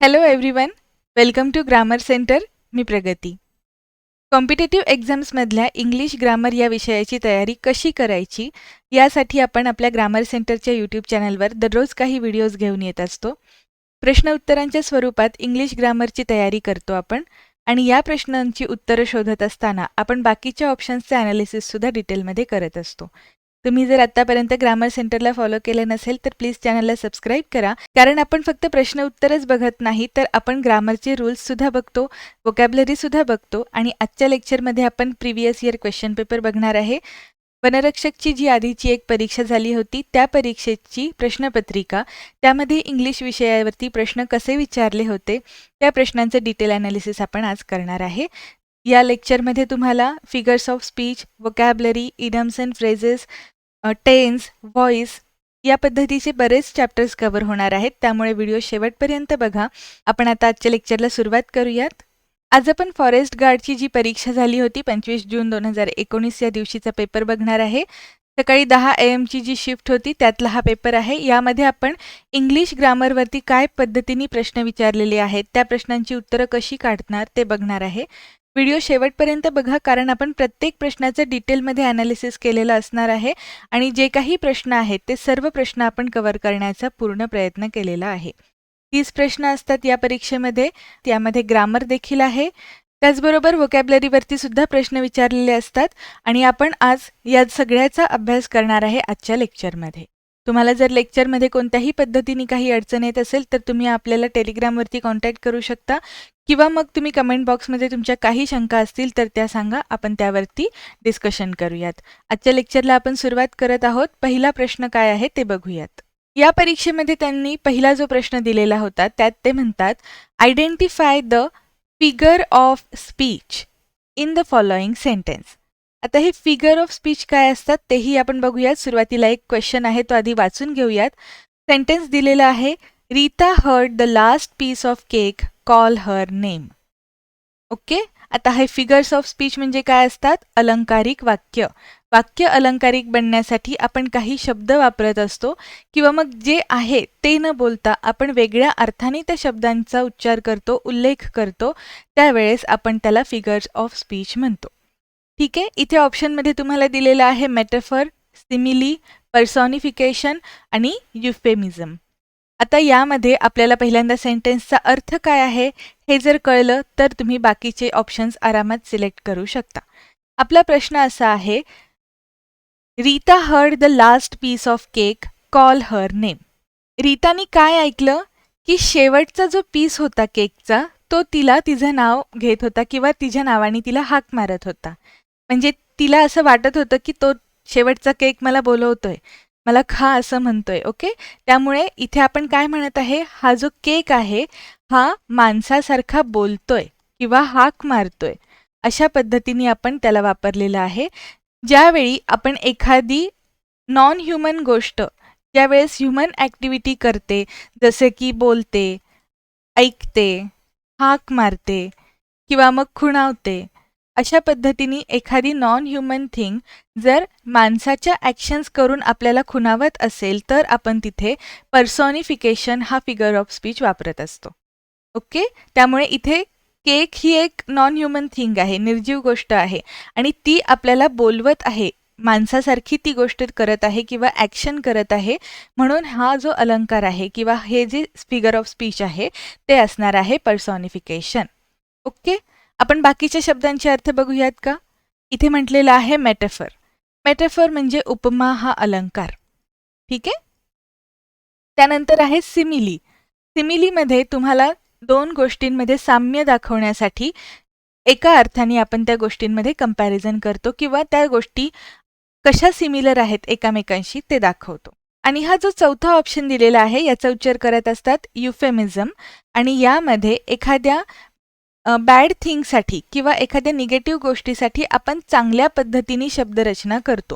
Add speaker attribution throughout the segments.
Speaker 1: Hello everyone, welcome to grammar centre. मी Pragati. Competitive एक्झाम्समधल्या English grammar या विषयाची तयारी कशी करायची यासाठी आपण आपल्या ग्रामर सेंटरच्या यूट्यूब चॅनलवर दररोज काही व्हिडिओज घेऊन येत असतो. प्रश्न उत्तरांच्या स्वरूपात इंग्लिश ग्रामरची तयारी करतो आपण आणि या प्रश्नांची उत्तरं शोधत असताना आपण बाकीच्या ऑप्शन्सचे ॲनालिसिससुद्धा डिटेलमध्ये करत असतो. तुम्ही जर आत्तापर्यंत ग्रामर सेंटरला फॉलो केलं नसेल तर प्लीज चॅनलला सबस्क्राईब करा, कारण आपण फक्त प्रश्न उत्तरच बघत नाही तर आपण ग्रामरचे रूल्ससुद्धा बघतो, व्होकॅब्युलरीसुद्धा बघतो आणि आजच्या लेक्चरमध्ये आपण प्रिव्हियस इयर क्वेश्चन पेपर बघणार आहे. वनरक्षकची जी आधीची एक परीक्षा झाली होती त्या परीक्षेची प्रश्नपत्रिका, त्यामध्ये इंग्लिश विषयावरती प्रश्न कसे विचारले होते त्या प्रश्नांचं डिटेल ॲनालिसिस आपण आज करणार आहे. या लेक्चरमध्ये तुम्हाला figures of speech, vocabulary, idioms and phrases, tense, voice या पद्धतीचे बरेच चॅप्टर्स कव्हर होणार आहेत, त्यामुळे व्हिडिओ शेवटपर्यंत बघा. आपण आता आजच्या लेक्चरला सुरुवात करूयात. आज आपण फॉरेस्ट गार्डची जी परीक्षा झाली होती 25 जून 2019 या दिवशीचा पेपर बघणार आहे. सकाळी 10 AM ची जी शिफ्ट होती त्यातला हा पेपर आहे. यामध्ये आपण इंग्लिश ग्रामरवरती काय पद्धतीने प्रश्न विचारलेले आहेत, त्या प्रश्नांची उत्तरं कशी काढणार ते बघणार आहे. व्हिडिओ शेवटपर्यंत बघा, कारण आपण प्रत्येक प्रश्नाचं डिटेलमध्ये ॲनालिसिस केलेलं असणार आहे आणि जे काही प्रश्न आहेत ते सर्व प्रश्न आपण कव्हर करण्याचा पूर्ण प्रयत्न केलेला आहे. 30 प्रश्न असतात या परीक्षेमध्ये, त्यामध्ये ग्रामर देखील आहे. त्याचबरोबर व्होकॅब्युलरीवरती सुद्धा प्रश्न विचारलेले असतात आणि आपण आज या सगळ्याचा अभ्यास करणार आहे आजच्या लेक्चरमध्ये. तुम्हाला जर लेक्चरमध्ये कोणत्याही पद्धतीने काही अडचण येत असेल तर तुम्ही आपल्याला टेलिग्रामवरती कॉन्टॅक्ट करू शकता किंवा मग तुम्ही कमेंट बॉक्समध्ये तुमच्या काही शंका असतील तर त्या सांगा, आपण त्यावरती डिस्कशन करूयात. आजच्या लेक्चरला आपण सुरुवात करत आहोत. पहिला प्रश्न काय आहे ते बघूयात. या परीक्षेमध्ये त्यांनी पहिला जो प्रश्न दिलेला होता त्यात ते म्हणतात, identify the figure of speech in the following sentence. आता हे फिगर ऑफ स्पीच काय असतात तेही आपण बघूयात. सुरुवातीला एक क्वेश्चन आहे, तो आधी वाचून घेऊयात. सेंटेन्स दिलेला आहे, Rita heard the last piece of cake, call her name. Okay, आता हे फिगर्स ऑफ स्पीच म्हणजे काय असतात? अलंकारिक वाक्य. वाक्य अलंकारिक बनण्यासाठी आपण काही शब्द वापरत असतो किंवा मग जे आहे ते न बोलता आपण वेगळ्या अर्थाने त्या शब्दांचा उच्चार करतो, उल्लेख करतो, त्यावेळेस आपण त्याला फिगर्स ऑफ स्पीच म्हणतो. ठीक आहे, इथे ऑप्शनमध्ये तुम्हाला दिलेलं आहे मेटाफर, सिमिली, पर्सॉनिफिकेशन आणि युफेमिझम. आता यामध्ये आपल्याला पहिल्यांदा सेंटेन्सचा अर्थ काय आहे हे जर कळलं तर तुम्ही बाकीचे ऑप्शन्स आरामात सिलेक्ट करू शकता. आपला प्रश्न असा आहे, Rita heard the last piece of cake, call her name. रीतानी काय ऐकलं की शेवटचा जो पीस होता केकचा तो तिला तिचं नाव घेत होता किंवा तिच्या नावाने तिला हाक मारत होता. म्हणजे तिला असं वाटत होतं की तो शेवटचा केक मला बोलवतोय, मला खा असं म्हणतोय. ओके, त्यामुळे इथे आपण काय म्हणत आहे, हा जो केक आहे हा माणसासारखा बोलतोय किंवा हाक मारतोय, अशा पद्धतीने आपण त्याला वापरलेलं आहे. ज्यावेळी आपण एखादी नॉन ह्युमन गोष्ट ज्यावेळेस ह्युमन ॲक्टिव्हिटी करते, जसे की बोलते, ऐकते, हाक मारते किंवा मग खुणावते, अशा पद्धतीने एखादी नॉन ह्युमन थिंग जर माणसाच्या ॲक्शन्स करून आपल्याला खुणावत असेल तर आपण तिथे पर्सॉनिफिकेशन हा फिगर ऑफ स्पीच वापरत असतो. ओके, त्यामुळे इथे केक ही एक नॉन ह्युमन थिंग आहे, निर्जीव गोष्ट आहे आणि ती आपल्याला बोलवत आहे, माणसासारखी ती गोष्ट करत आहे किंवा ॲक्शन करत आहे, म्हणून हा जो अलंकार आहे किंवा हे जे फिगर ऑफ स्पीच आहे ते असणार आहे पर्सॉनिफिकेशन. ओके, आपण बाकीच्या शब्दांचे अर्थ बघूयात का. इथे म्हटलेलं आहे मेटाफर. मेटाफर म्हणजे उपमा हा अलंकार. ठीक आहे, त्यानंतर आहे सिमिली. सिमिलीमध्ये तुम्हाला दोन गोष्टींमध्ये साम्य दाखवण्यासाठी एका अर्थाने आपण त्या गोष्टींमध्ये कंपॅरिझन करतो किंवा त्या गोष्टी कशा सिमिलर आहेत एकमेकांशी ते दाखवतो. आणि हा जो चौथा ऑप्शन दिलेला आहे याचा उच्चार करत असतात युफेमिझम, आणि यामध्ये एखाद्या बॅड थिंगसाठी किंवा एखाद्या निगेटिव्ह गोष्टीसाठी आपण चांगल्या पद्धतीने शब्दरचना करतो.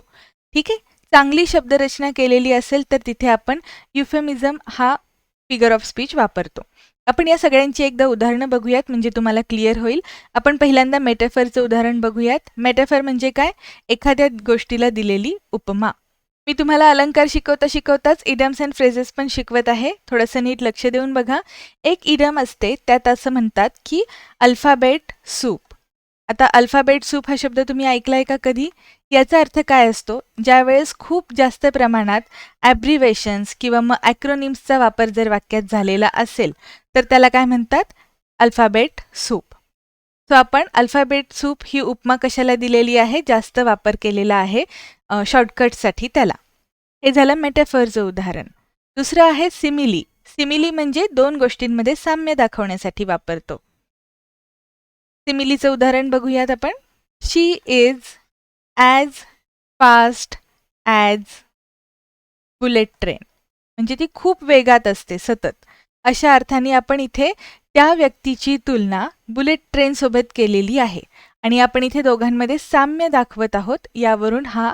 Speaker 1: ठीक आहे, चांगली शब्दरचना केलेली असेल तर तिथे आपण युफेमिझम हा फिगर ऑफ स्पीच वापरतो. आपण या सगळ्यांची एकदा उदाहरणं बघूयात म्हणजे तुम्हाला क्लिअर होईल. आपण पहिल्यांदा मेटाफरचं उदाहरण बघूयात. मेटाफर म्हणजे काय? एखाद्या गोष्टीला दिलेली उपमा. मी तुम्हाला अलंकार शिकवताच इडियम्स अँड फ्रेजेस पण शिकवत आहे. थोडंसं नीट लक्ष देऊन बघा. एक इडियम असते, त्यात असं म्हणतात की अल्फाबेट सूप. आता अल्फाबेट सूप हा शब्द तुम्ही ऐकलाय का कधी? याचा अर्थ काय असतो? ज्यावेळेस खूप जास्त प्रमाणात ॲब्रिव्हेशन्स किंवा मग ॲक्रोनिम्सचा वापर जर वाक्यात झालेला असेल, तर त्याला काय म्हणतात? Alphabet soup. सो आपण अल्फाबेट सूप ही उपमा कशाला दिलेली आहे? जास्त वापर केलेला आहे शॉर्टकटसाठी त्याला. हे झालं मेटाफरचं उदाहरण. दुसरं आहे सिमिली. सिमिली म्हणजे दोन गोष्टींमध्ये साम्य दाखवण्यासाठी वापरतो. सिमिलीचं उदाहरण बघूयात आपण. She is as fast as bullet train. म्हणजे ती खूप वेगात असते सतत. अशा अर्थाने आपण इथे त्या व्यक्तीची तुलना बुलेट ट्रेनसोबत केलेली आहे आणि आपण इथे दोघांमध्ये साम्य दाखवत आहोत. यावरून हा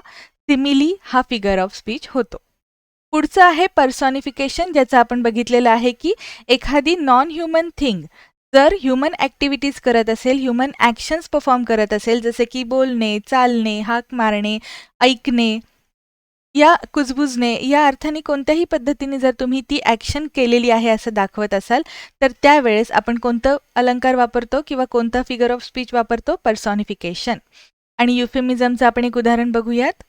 Speaker 1: सिमिली हा फिगर ऑफ स्पीच होतो. पुढचं आहे पर्सॉनिफिकेशन, ज्याचं आपण बघितलेलं आहे की एखादी नॉन ह्युमन थिंग जर ह्युमन ॲक्टिव्हिटीज करत असेल, ह्युमन ॲक्शन्स परफॉर्म करत असेल, जसे की बोलणे, चालणे, हाक मारणे, ऐकणे या कुजबुजणे या अर्थाने कोणत्याही पद्धतीने जर तुम्ही ती ॲक्शन केलेली आहे असं दाखवत असाल, तर त्यावेळेस आपण कोणतं अलंकार वापरतो किंवा कोणता फिगर ऑफ स्पीच वापरतो? पर्सॉनिफिकेशन. आणि युफेमिझमचं आपण एक उदाहरण बघूयात.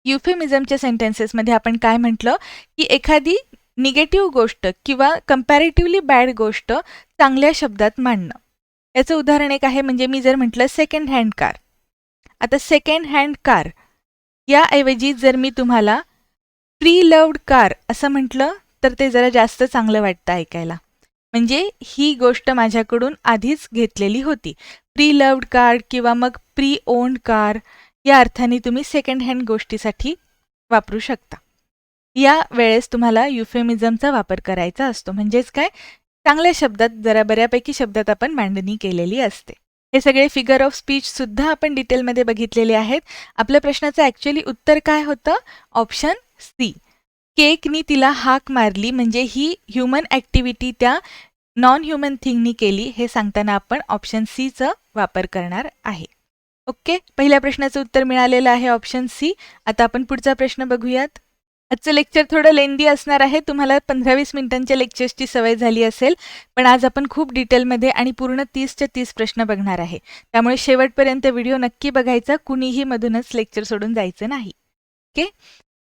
Speaker 1: युफेमिझमच्या सेंटेन्सेसमध्ये आपण काय म्हटलं की एखादी निगेटिव्ह गोष्ट किंवा कंपॅरेटिव्हली बॅड गोष्ट चांगल्या शब्दात मांडणं. याचं उदाहरण एक आहे, म्हणजे मी जर म्हटलं सेकंड हँड कार. आता सेकंड हँड कार याऐवजी जर मी तुम्हाला प्री लव्ड कार असं म्हटलं, तर ते जरा जास्त चांगलं वाटतं ऐकायला. म्हणजे ही गोष्ट माझ्याकडून आधीच घेतलेली होती. प्री लव्ड कार किंवा मग प्री ओन्ड कार या अर्थाने तुम्ही सेकंड हँड गोष्टीसाठी वापरू शकता. या वेळेस तुम्हाला युफेमिझमचा वापर करायचा असतो. म्हणजेच काय? चांगल्या शब्दात, जरा बऱ्यापैकी शब्दात आपण मांडणी केलेली असते. हे सगळे फिगर ऑफ स्पीच सुद्धा आपण डिटेलमध्ये बघितलेले आहेत. आपल्या प्रश्नाचं ॲक्च्युअली उत्तर काय होतं? Option C. केकनी तिला हाक मारली, म्हणजे ही ह्युमन ॲक्टिव्हिटी त्या नॉन ह्युमन थिंगनी केली, हे सांगताना आपण ऑप्शन सीचा वापर करणार आहे. ओके, पहिल्या प्रश्नाचं उत्तर मिळालेलं आहे ऑप्शन सी. आता आपण पुढचा प्रश्न बघूयात. आजचं लेक्चर थोडं लेंदी असणार आहे. तुम्हाला 15-20 मिनिटांच्या लेक्चर्सची सवय झाली असेल, पण आज आपण खूप डिटेलमध्ये आणि पूर्ण 30च्या 30 प्रश्न बघणार आहे. त्यामुळे शेवटपर्यंत व्हिडिओ नक्की बघायचा, कुणीही मधूनच लेक्चर सोडून जायचं नाही. ओके,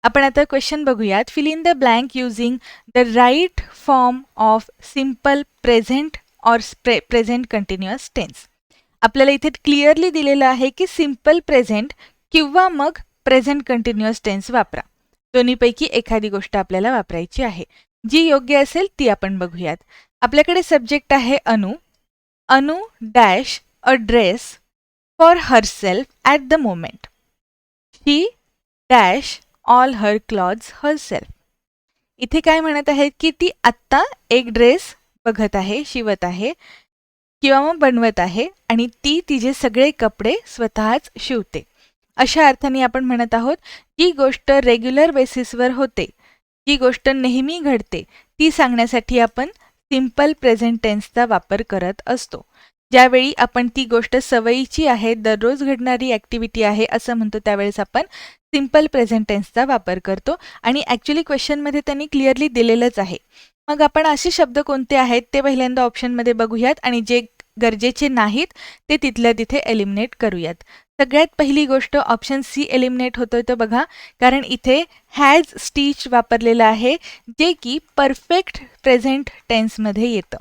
Speaker 1: आपण आता क्वेश्चन बघूयात. Fill in the blank using the right form of simple present or present continuous tense. आपल्याला इथे क्लिअरली दिलेलं आहे की सिम्पल प्रेझेंट किंवा मग प्रेझेंट कंटिन्युअस टेन्स वापरा. दोन्हीपैकी एखादी गोष्ट आपल्याला वापरायची आहे. जी योग्य असेल ती आपण बघूयात. आपल्याकडे सब्जेक्ट आहे अनु. अनु dash a dress for herself at the moment. She dash all her clothes herself. इथे काय म्हणत आहेत की ती आत्ता एक ड्रेस बघत आहे, शिवत आहे किंवा मग बनवत आहे आणि ती तिचे सगळे कपडे स्वतःच शिवते. अशा अर्थाने आपण म्हणत आहोत जी गोष्ट रेग्युलर बेसिसवर होते, जी गोष्ट नेहमी घडते, ती सांगण्यासाठी आपण सिम्पल प्रेझेंट टेन्सचा वापर करत असतो. ज्यावेळी आपण ती गोष्ट सवयीची आहे, दररोज घडणारी ॲक्टिव्हिटी आहे असं म्हणतो, त्यावेळेस आपण सिम्पल प्रेझेंट टेन्सचा वापर करतो. आणि ॲक्च्युली क्वेश्चनमध्ये त्यांनी क्लिअरली दिलेलंच आहे. मग आपण असे शब्द कोणते आहेत ते पहिल्यांदा ऑप्शनमध्ये बघूयात आणि जे गरजेचे नाहीत ते तिथल्या तिथे एलिमिनेट करूयात. सगळ्यात पहिली गोष्ट ऑप्शन सी एलिमिनेट होतोय तर बघा, कारण इथे हॅज स्टिच वापरलेलं आहे, जे की परफेक्ट प्रेझेंट टेन्समध्ये येतं.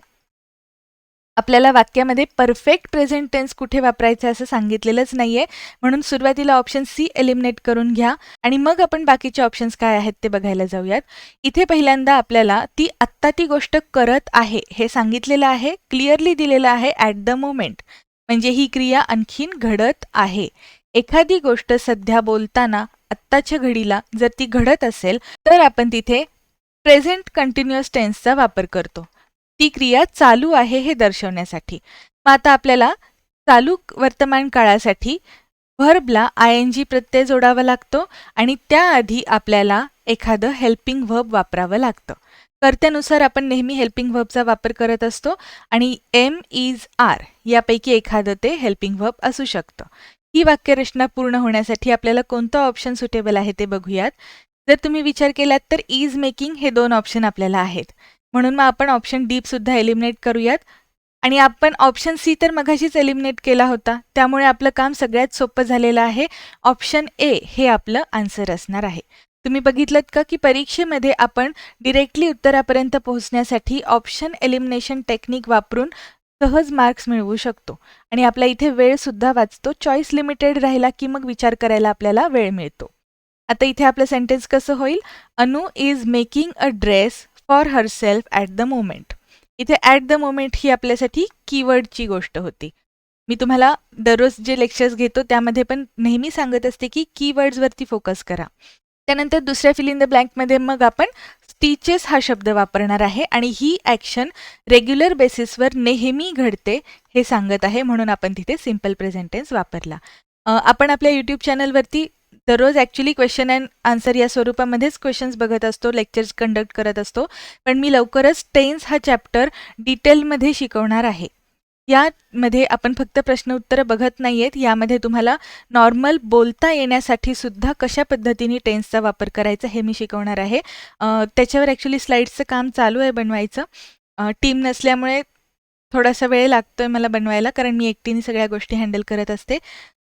Speaker 1: आपल्याला वाक्यामध्ये परफेक्ट प्रेझेंट टेन्स कुठे वापरायचं असं सांगितलेलंच नाहीये, म्हणून सुरुवातीला ऑप्शन सी एलिमिनेट करून घ्या आणि मग आपण बाकीचे ऑप्शन्स काय आहेत ते बघायला जाऊयात. इथे पहिल्यांदा आपल्याला ती आत्ता ती गोष्ट करत आहे हे सांगितलेलं आहे, क्लिअरली दिलेलं आहे ॲट द मोमेंट, म्हणजे ही क्रिया आणखीन घडत आहे. एखादी गोष्ट सध्या बोलताना आत्ताच्या घडीला जर ती घडत असेल तर आपण तिथे प्रेझेंट कंटिन्युअस टेन्सचा वापर करतो. ती क्रिया चालू आहे हे दर्शवण्यासाठी. मग आता आपल्याला चालू वर्तमान काळासाठी व्हर्बला आयएनजी प्रत्यय जोडावा लागतो आणि त्याआधी आपल्याला एखादं हेल्पिंग व्हर्ब वापरावं लागतं. कर्त्यानुसार आपण नेहमी हेल्पिंग व्हर्बचा वापर करत असतो आणि एम, इज, आर यापैकी एखादं ते हेल्पिंग व्हर्ब असू शकतं. ही वाक्यरचना पूर्ण होण्यासाठी आपल्याला कोणतं ऑप्शन सुटेबल आहे ते बघूयात. जर तुम्ही विचार केलात तर इज मेकिंग हे 2 ऑप्शन आपल्याला आहेत. म्हणून मग आपण ऑप्शन डी सुद्धा एलिमिनेट करूयात. आणि आपण ऑप्शन सी तर मघाशीच एलिमिनेट केला होता. त्यामुळे आपलं काम सगळ्यात सोपं झालेलं आहे. ऑप्शन ए हे आपलं आन्सर असणार आहे. तुम्ही बघितलंत का की परीक्षेमध्ये आपण डिरेक्टली उत्तरापर्यंत पोहोचण्यासाठी ऑप्शन एलिमिनेशन टेक्निक वापरून सहज मार्क्स मिळवू शकतो आणि आपला इथे वेळ सुद्धा वाचतो. चॉईस लिमिटेड राहिला की मग विचार करायला आपल्याला वेळ मिळतो. आता इथे आपलं सेंटेन्स कसं होईल? अनु is making a dress for herself at the moment. इथे ॲट द मोमेंट ही आपल्यासाठी कीवर्डची गोष्ट होती. मी तुम्हाला दररोज जे लेक्चर्स घेतो त्यामध्ये पण नेहमी सांगत असते की कीवर्ड्सवरती फोकस करा. त्यानंतर दुसऱ्या फिल इन द ब्लँकमध्ये मग आपण स्टिचेस हा शब्द वापरणार आहे आणि ही ॲक्शन रेग्युलर बेसिसवर नेहमी घडते हे सांगत आहे, म्हणून आपण तिथे सिम्पल प्रेझेंट टेन्स वापरला. आपण आपल्या यूट्यूब चॅनलवरती दररोज ॲक्च्युली क्वेश्चन अँड आन्सर या स्वरूपामध्येच क्वेश्चन्स बघत असतो, लेक्चर्स कंडक्ट करत असतो. पण मी लवकरच टेन्स हा चॅप्टर डिटेलमध्ये शिकवणार आहे. यामध्ये आपण फक्त प्रश्न उत्तरं बघत नाहीयेत, यामध्ये तुम्हाला नॉर्मल बोलता येण्यासाठी सुद्धा कशा पद्धतीने टेन्सचा वापर करायचा हे मी शिकवणार आहे. त्याच्यावर ॲक्च्युली स्लाईड्सचं काम चालू आहे बनवायचं. टीम नसल्यामुळे थोडासा वेळ लागतोय मला बनवायला, कारण मी एकटीने सगळ्या गोष्टी हँडल करत असते.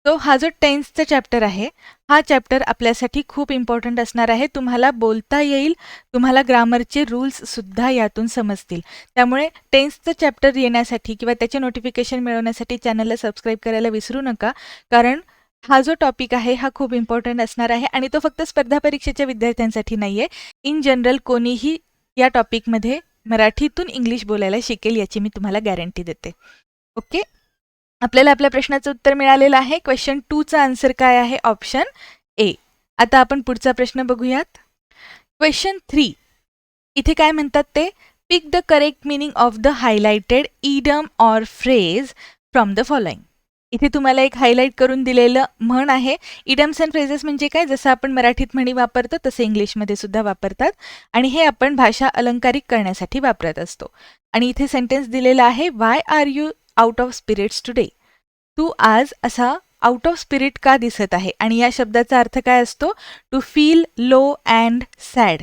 Speaker 1: तो हा जो टेन्सचा चॅप्टर आहे, हा चॅप्टर आपल्यासाठी खूप इम्पॉर्टंट असणार आहे. तुम्हाला बोलता येईल, तुम्हाला ग्रामरचे रूल्ससुद्धा यातून समजतील. त्यामुळे टेन्सचं चॅप्टर येण्यासाठी किंवा त्याचे नोटिफिकेशन मिळवण्यासाठी चॅनलला सबस्क्राईब करायला विसरू नका, कारण हा जो टॉपिक आहे हा खूप इम्पॉर्टंट असणार आहे आणि तो फक्त स्पर्धा परीक्षेच्या विद्यार्थ्यांसाठी नाही आहे. इन जनरल कोणीही या टॉपिकमध्ये मराठीतून इंग्लिश बोलायला शिकेल याची मी तुम्हाला गॅरंटी देते. ओके, आपल्याला आपल्या प्रश्नाचं उत्तर मिळालेलं आहे. क्वेश्चन 2चा आन्सर काय आहे? Option A. आता आपण पुढचा प्रश्न बघूयात. क्वेश्चन 3 इथे काय म्हणतात ते? Pick the correct meaning of the highlighted idiom or phrase from the following. इथे तुम्हाला एक हायलाइट करून दिलेलं म्हण आहे. इडम्स अँड फ्रेजेस म्हणजे काय? जसं आपण मराठीत म्हणी वापरतो तसे इंग्लिशमध्ये सुद्धा वापरतात आणि हे आपण भाषा अलंकारिक करण्यासाठी वापरत असतो. आणि इथे सेंटेन्स दिलेला आहे, why are you out of spirits today. तू आज असा आउट ऑफ स्पिरिट का दिसत आहे? आणि या शब्दाचा अर्थ काय असतो? To feel low and sad.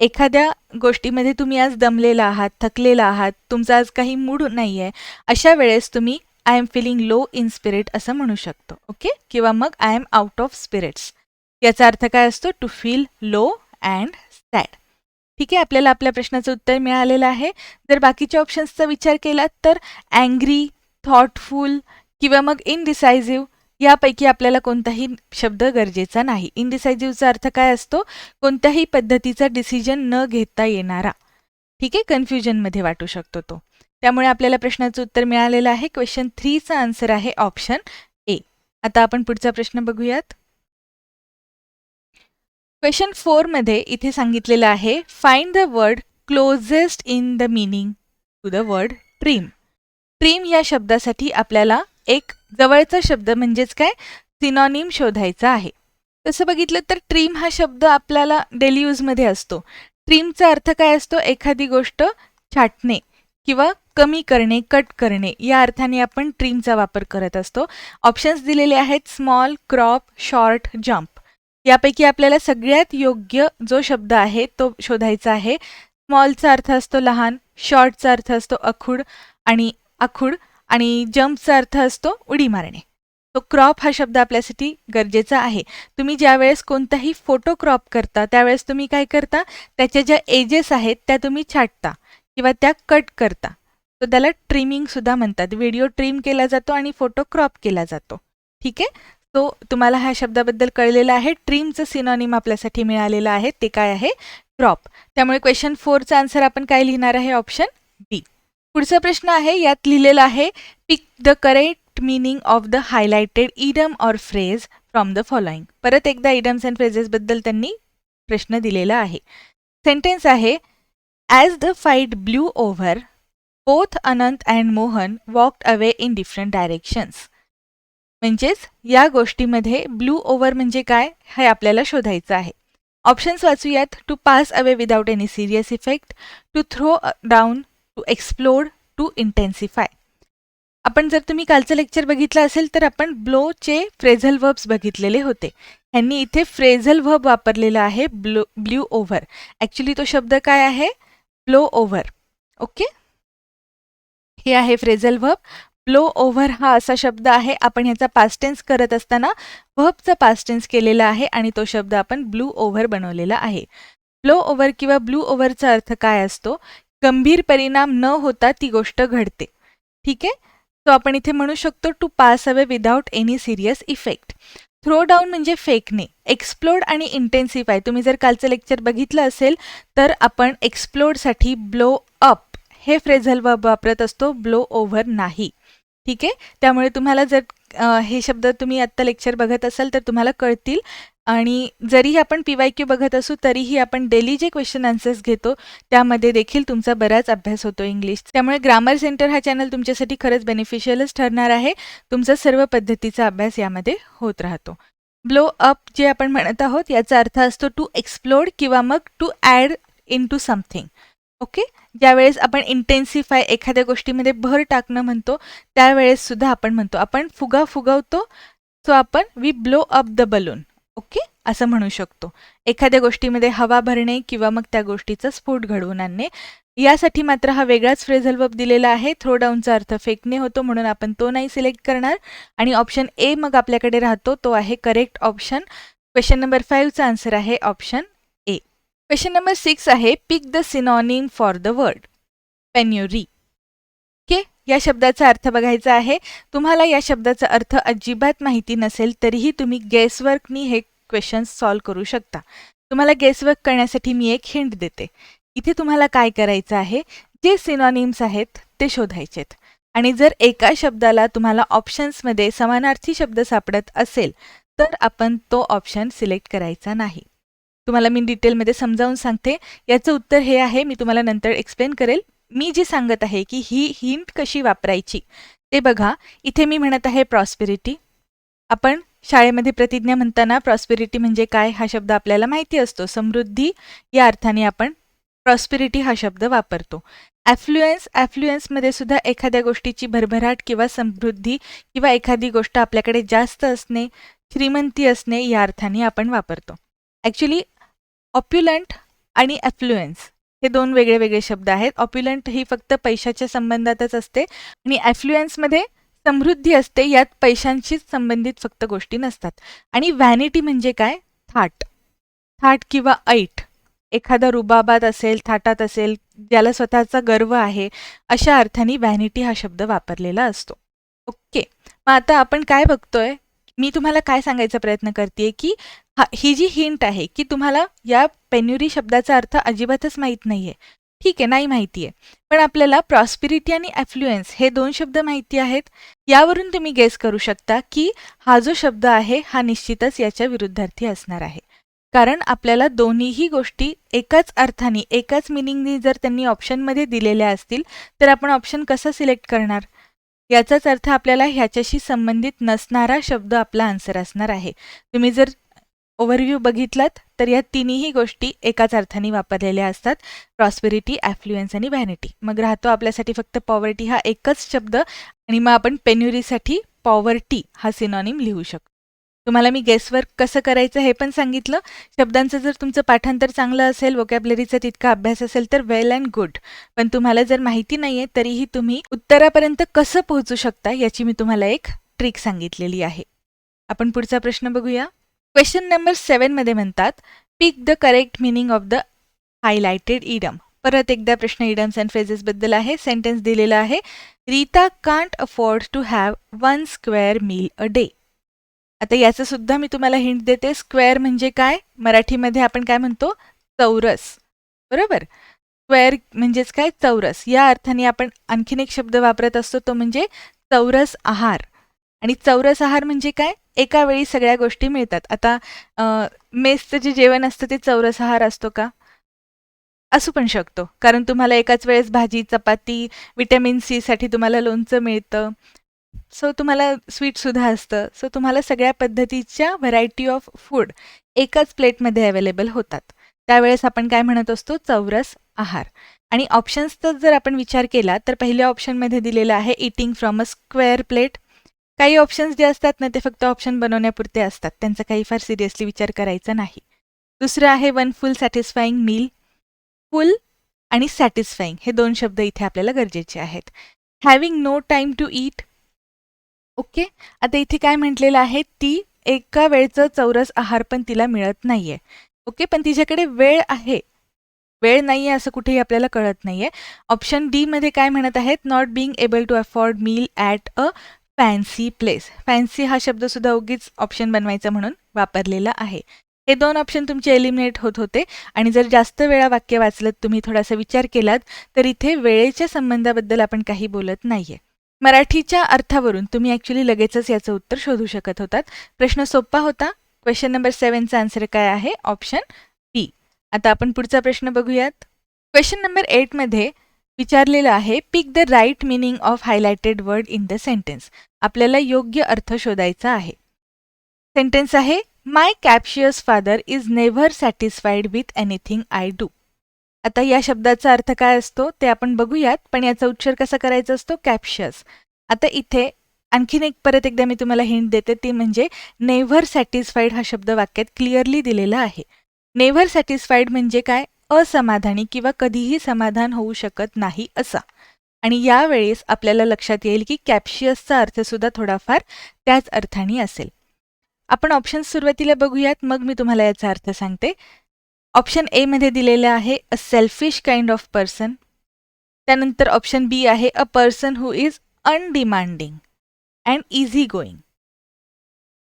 Speaker 1: एखाद्या गोष्टीमध्ये तुम्ही आज दमलेला आहात, थकलेला आहात, तुमचा आज काही मूड नाही आहे, अशा वेळेस तुम्ही I am feeling low in spirit असं म्हणू शकतो. ओके, किंवा मग I am out of spirits. याचा अर्थ काय असतो? To feel low and sad. ठीक आहे, आपल्याला आपल्या प्रश्नाचं उत्तर मिळालेलं आहे. जर बाकीच्या ऑप्शन्सचा विचार केला तर अँग्री, थॉटफुल किंवा मग इनडिसायझिव्ह यापैकी आपल्याला कोणताही शब्द गरजेचा नाही. इनडिसायझिव्हचा अर्थ काय असतो? कोणत्याही पद्धतीचा डिसिजन न घेता येणारा. ठीक आहे, कन्फ्युजनमध्ये वाटू शकतो तो. त्यामुळे आपल्याला प्रश्नाचं उत्तर मिळालेलं आहे. क्वेश्चन 3चा आन्सर आहे ऑप्शन ए. आता आपण पुढचा प्रश्न बघूयात. क्वेश्चन 4 मध्ये इथे सांगितलेलं आहे, find the word closest in the meaning to the word trim. Trim या शब्दासाठी आपल्याला एक जवळचा शब्द म्हणजेच काय सिनॉनिम शोधायचा आहे. तसं बघितलं तर ट्रीम हा शब्द आपल्याला डेली यूजमध्ये असतो. ट्रीमचा अर्थ काय असतो? एखादी गोष्ट छाटणे किंवा कमी करणे, कट करणे या अर्थाने आपण ट्रीमचा वापर करत असतो. ऑप्शन्स दिलेले आहेत, स्मॉल, क्रॉप, शॉर्ट, जम्प. यापैकी आपल्याला सगळ्यात योग्य जो शब्द आहे तो शोधायचा आहे. स्मॉलचा अर्थ असतो लहान, शॉर्टचा अर्थ असतो आखूड आणि जम्पचा अर्थ असतो उडी मारणे. तो क्रॉप हा शब्द आपल्यासाठी गरजेचा आहे. तुम्ही ज्यावेळेस कोणताही फोटो क्रॉप करता त्यावेळेस तुम्ही काय करता? त्याच्या ज्या एजेस आहेत त्या तुम्ही छाटता किंवा त्या कट करता. तर त्याला ट्रिमिंग सुद्धा म्हणतात. व्हिडिओ ट्रिम केला जातो आणि फोटो क्रॉप केला जातो. ठीक आहे, तो तुम्हाला ह्या शब्दाबद्दल कळलेलं आहे. ट्रिमचं सिनॉनिम आपल्यासाठी मिळालेलं आहे, ते काय आहे? क्रॉप. त्यामुळे क्वेश्चन 4चा आन्सर आपण काय लिहिणार आहे? Option B. पुढचा प्रश्न आहे, यात लिहिलेला आहे, pick the correct meaning of the highlighted idiom or phrase from the following. परत एकदा इडम्स अँड फ्रेजेसबद्दल त्यांनी प्रश्न दिलेला आहे. सेंटेन्स आहे, as the fight blue over both Anant and Mohan walked away in different directions. म्हणजेच या गोष्टीमध्ये ब्लू ओव्हर म्हणजे काय हे आपल्याला शोधायचं आहे. ऑप्शन्स वाचूयात. To pass away without any serious effect, to throw down, to explode, to intensify. आपण जर तुम्ही कालचं लेक्चर बघितलं असेल तर आपण ब्लोचे फ्रेझल वर्ब्स बघितलेले होते. ह्यांनी इथे फ्रेझल वर्ब वापरलेला आहे ब्ल्यू ओव्हर. ॲक्च्युली तो शब्द काय आहे? Blow over. ओके, हे आहे फ्रेझल वर्ब. ब्लो ओव्हर हा असा शब्द आहे. आपण ह्याचा पास्ट टेन्स करत असताना वर्बचा पास्ट टेन्स केलेला आहे आणि तो शब्द आपण ब्लू ओव्हर बनवलेला आहे. ब्लो ओव्हर किंवा ब्लू ओव्हरचा अर्थ काय असतो? गंभीर परिणाम न होता ती गोष्ट घडते. ठीक आहे, तो आपण इथे म्हणू शकतो to pass away without any serious effect. Throw down म्हणजे फेकणे. एक्सप्लोड आणि इंटेन्सिफाय, तुम्ही जर कालचं लेक्चर बघितलं असेल तर आपण एक्सप्लोडसाठी ब्लो अप हे फ्रेझल वर्ब वापरत असतो, ब्लो ओव्हर नाही. ठीक आहे, त्यामुळे तुम्हाला जर हे शब्द तुम्ही आत्ता लेक्चर बघत असाल तर तुम्हाला कळतील. आणि जरी आपण PYQ बघत असू तरीही आपण डेली जे क्वेश्चन आन्सर्स घेतो त्यामध्ये देखील तुमचा बराच अभ्यास होतो इंग्लिश. त्यामुळे ग्रामर सेंटर हा चॅनल तुमच्यासाठी खरंच बेनिफिशियलच ठरणार आहे. तुमचा सर्व पद्धतीचा अभ्यास यामध्ये होत राहतो. ब्लो अप जे आपण म्हणत आहोत याचा अर्थ असतो टू एक्सप्लोड किंवा मग to add into something. Okay, ज्यावेळेस आपण इंटेन्सिफाय एखाद्या गोष्टीमध्ये भर टाकणं म्हणतो त्यावेळेस सुद्धा आपण म्हणतो आपण फुगा फुगवतो, सो आपण we blow up the balloon. Okay, असं म्हणू शकतो. एखाद्या गोष्टीमध्ये हवा भरणे किंवा मग त्या गोष्टीचा स्फोट घडवून आणणे. यासाठी मात्र हा वेगळाच फ्रेझल वर्ब दिलेला आहे. थ्रो डाऊनचा अर्थ फेकणे होतो म्हणून आपण तो नाही सिलेक्ट करणार. आणि ऑप्शन ए मग आपल्याकडे राहतो, तो आहे करेक्ट ऑप्शन. क्वेश्चन नंबर 5चा आन्सर आहे ऑप्शन ए. क्वेश्चन नंबर 6 आहे pick the synonym for the word penury. Okay, या शब्दाचा अर्थ बघायचा आहे. तुम्हाला या शब्दाचा अर्थ अजिबात माहिती नसेल तरीही तुम्ही गेसवर्कनी हे क्वेश्चन सॉल्व्ह करू शकता. तुम्हाला गेसवर्क करण्यासाठी मी एक हिंट देते. इथे तुम्हाला काय करायचं आहे, जे सिनॉनिम्स आहेत ते शोधायचेत. आणि जर एका शब्दाला तुम्हाला ऑप्शन्समध्ये समानार्थी शब्द सापडत असेल तर आपण तो ऑप्शन सिलेक्ट करायचा नाही. तुम्हाला मी डिटेलमध्ये समजावून सांगते. याचं उत्तर हे आहे, मी तुम्हाला नंतर एक्सप्लेन करेल. मी जे सांगत आहे की ही हिंट कशी वापरायची ते बघा. इथे मी म्हणत आहे प्रॉस्पेरिटी. आपण शाळेमध्ये प्रतिज्ञा म्हणताना प्रॉस्पेरिटी म्हणजे काय हा शब्द आपल्याला माहिती असतो. समृद्धी या अर्थाने आपण प्रॉस्पेरिटी हा शब्द वापरतो. ॲफ्लुएन्समध्ये सुद्धा एखाद्या गोष्टीची भरभराट किंवा समृद्धी किंवा एखादी गोष्ट आपल्याकडे जास्त असणे, श्रीमंती असणे या अर्थाने आपण वापरतो. ॲक्च्युली ऑप्युलंट आणि ॲफ्लुएन्स हे दोन वेगळे वेगळे शब्द आहेत. ऑप्युलंट ही फक्त पैशाच्या संबंधातच असते आणि ॲफ्लुएन्समध्ये समृद्धी असते, यात पैशांशीच संबंधित फक्त गोष्टी नसतात. आणि व्हॅनिटी म्हणजे काय? थाट किंवा ऐट. एखादा रुबाबात असेल, थाटात असेल, ज्याला स्वतःचा गर्व आहे, अशा अर्थाने व्हॅनिटी हा शब्द वापरलेला असतो. ओके, मग आता आपण काय बघतोय, मी तुम्हाला काय सांगायचा प्रयत्न करते की ही जी हिंट आहे की तुम्हाला या पेन्युरी शब्दाचा अर्थ अजिबातच माहीत नाहीये. ठीक आहे, नाही माहिती आहे, पण आपल्याला प्रॉस्पेरिटी आणि ॲफ्लुएन्स हे दोन शब्द माहिती आहेत. यावरून तुम्ही गेस करू शकता की हा जो शब्द आहे हा निश्चितच याच्या विरुद्धार्थी असणार आहे. कारण आपल्याला दोन्हीही गोष्टी एकाच अर्थाने एकाच मिनिंगनी जर त्यांनी ऑप्शनमध्ये दिलेल्या असतील तर आपण ऑप्शन कसा सिलेक्ट करणार? याचाच अर्थ आपल्याला ह्याच्याशी संबंधित नसणारा शब्द आपला आन्सर असणार आहे. तुम्ही जर ओव्हरव्ह्यू बघितलात तर या तिन्ही गोष्टी एकाच अर्थाने वापरलेल्या असतात, प्रॉस्पेरिटी, ॲफ्लुएन्स आणि व्हॅनिटी. मग राहतो आपल्यासाठी फक्त पॉवर्टी हा एकच शब्द आणि मग आपण पेन्युरीसाठी पॉवर्टी हा सिनॉनिम लिहू शकतो. तुम्हाला मी गेसवर्क कसं करायचं हे पण सांगितलं. शब्दांचं जर तुमचं पाठांतर चांगलं असेल, वोकॅब्युलरीचा तितका अभ्यास असेल तर वेल अँड गुड. पण तुम्हाला जर माहिती नाहीये तरीही तुम्ही उत्तरापर्यंत कसं पोहोचू शकता याची मी तुम्हाला एक ट्रिक सांगितलेली आहे. आपण पुढचा प्रश्न बघूया. क्वेश्चन नंबर 7 मध्ये म्हणतात pick the correct meaning of the highlighted idiom. परत एकदा प्रश्न इडम्स अँड फ्रेजेस बद्दल आहे. सेंटेन्स दिलेला आहे, Rita can't afford to have 1 square meal a day. आता याचं सुद्धा मी तुम्हाला हिंट देते. स्क्वेअर म्हणजे काय? मराठीमध्ये आपण काय म्हणतो? चौरस. बरोबर, स्क्वेअर म्हणजेच काय? चौरस. या अर्थाने आपण आणखीन एक शब्द वापरत असतो, तो म्हणजे चौरस आहार. आणि चौरस आहार म्हणजे काय? एका वेळी सगळ्या गोष्टी मिळतात. आता मेसचं जे जेवण असतं ते चौरस आहार असतो का? असू पण शकतो, कारण तुम्हाला एकाच वेळेस भाजी, चपाती, व्हिटॅमिन सी साठी तुम्हाला लोणचं मिळतं, सो तुम्हाला स्वीटसुद्धा असतं. सो तुम्हाला सगळ्या पद्धतीच्या व्हरायटी ऑफ फूड एकाच प्लेटमध्ये अवेलेबल होतात. त्यावेळेस आपण काय म्हणत असतो? चौरस आहार. आणि ऑप्शन्सचा जर आपण विचार केला तर पहिल्या ऑप्शनमध्ये दिलेलं आहे eating from a square plate. काही ऑप्शन्स जे असतात ना ते फक्त ऑप्शन बनवण्यापुरते असतात, त्यांचा काही फार सिरियसली विचार करायचा नाही. दुसरं आहे one full satisfying meal. Full आणि सॅटिस्फाईंग हे 2 शब्द इथे आपल्याला गरजेचे आहेत. Having no time to eat. Okay, आता इथे काय म्हटलेलं आहे, ती एका वेळचं चौरस आहार पण तिला मिळत नाहीये. ओके, पण तिच्याकडे वेळ आहे, वेळ नाहीये असं कुठेही आपल्याला कळत नाहीये. ऑप्शन डी मध्ये काय म्हणत आहेत, not being able to afford meal at a fancy place. Fancy हा शब्द सुद्धा उगीच ऑप्शन बनवायचा म्हणून वापरलेला आहे. हे 2 ऑप्शन तुमचे एलिमिनेट होत होते आणि जर जास्त वेळा वाक्य वाचलं, तुम्ही थोडासा विचार केलात, तर इथे वेळेच्या संबंधाबद्दल आपण काही बोलत नाहीये. मराठीच्या अर्थावरून तुम्ही ॲक्च्युली लगेचच याचं उत्तर शोधू शकत होतात. प्रश्न सोपा होता. क्वेश्चन नंबर 7चा आन्सर काय आहे, ऑप्शन बी. आता आपण पुढचा प्रश्न बघूयात. क्वेश्चन नंबर 8 मध्ये विचारलेलं आहे, pick the right meaning of highlighted word in the sentence. आपल्याला योग्य अर्थ शोधायचा आहे. सेंटेन्स आहे, my captious father is never satisfied with anything I do. आता या शब्दाचा अर्थ काय असतो ते आपण बघूयात, पण याचा उच्चार कसा करायचा असतो, कॅप्शियस. आता इथे आणखीन एक परत एकदा मी तुम्हाला हिंट देते, ती म्हणजे नेव्हर सॅटिस्फाईड हा शब्द वाक्यात क्लिअरली दिलेला आहे. नेव्हर सॅटिस्फाईड म्हणजे काय, असमाधानी किंवा कधीही समाधान होऊ शकत नाही असा. आणि यावेळेस आपल्याला लक्षात येईल की कॅप्शियसचा अर्थ सुद्धा थोडाफार त्याच अर्थाने असेल. आपण ऑप्शन्स सुरुवातीला बघूयात, मग मी तुम्हाला याचा अर्थ सांगते. ऑप्शन ए मध्ये दिलेलं आहे a selfish kind of person. त्यानंतर ऑप्शन बी आहे a person who is undemanding and easy going.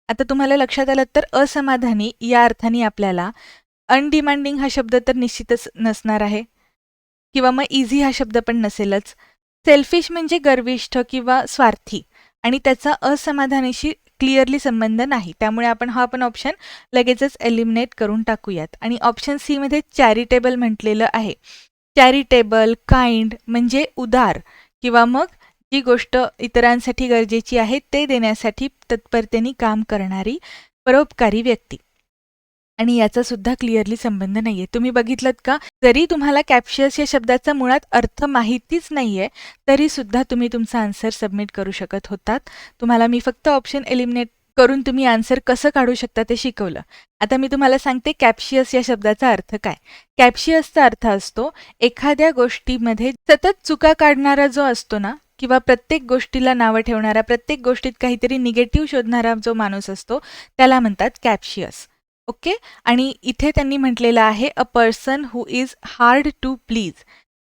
Speaker 1: आता तुम्हाला लक्षात आलं तर असमाधानी या अर्थाने आपल्याला अनडिमांडिंग हा शब्द तर निश्चितच नसणार आहे किंवा मग इझी हा शब्द पण नसेलच. सेल्फिश म्हणजे गर्विष्ठ किंवा स्वार्थी आणि त्याचा असमाधानाशी क्लिअरली संबंध नाही, त्यामुळे आपण हा पण ऑप्शन लगेचच एलिमिनेट करून टाकूयात. आणि ऑप्शन सी मध्ये चॅरिटेबल म्हटलेलं आहे. चॅरिटेबल, काइंड म्हणजे उदार किंवा मग जी गोष्ट इतरांसाठी गरजेची आहे ते देण्यासाठी तत्परतेने काम करणारी परोपकारी व्यक्ती. आणि याचा सुद्धा क्लिअरली संबंध नाहीये. तुम्ही बघितलं का, जरी तुम्हाला कॅप्शियस या शब्दाचा मुळात अर्थ माहितीच नाहीये, तरी सुद्धा तुम्ही तुमचा आन्सर सबमिट करू शकत होतात. तुम्हाला मी फक्त ऑप्शन एलिमिनेट करून तुम्ही आन्सर कसं काढू शकता ते शिकवलं. आता मी तुम्हाला सांगते कॅप्शियस या शब्दाचा अर्थ काय. कॅप्शियसचा अर्थ असतो एखाद्या गोष्टीमध्ये सतत चुका काढणारा जो असतो ना, किंवा प्रत्येक गोष्टीला नावं ठेवणारा, प्रत्येक गोष्टीत काहीतरी निगेटिव्ह शोधणारा जो माणूस असतो त्याला म्हणतात कॅप्शियस. ओके, आणि इथे त्यांनी म्हटलेलं आहे a person who is hard to please.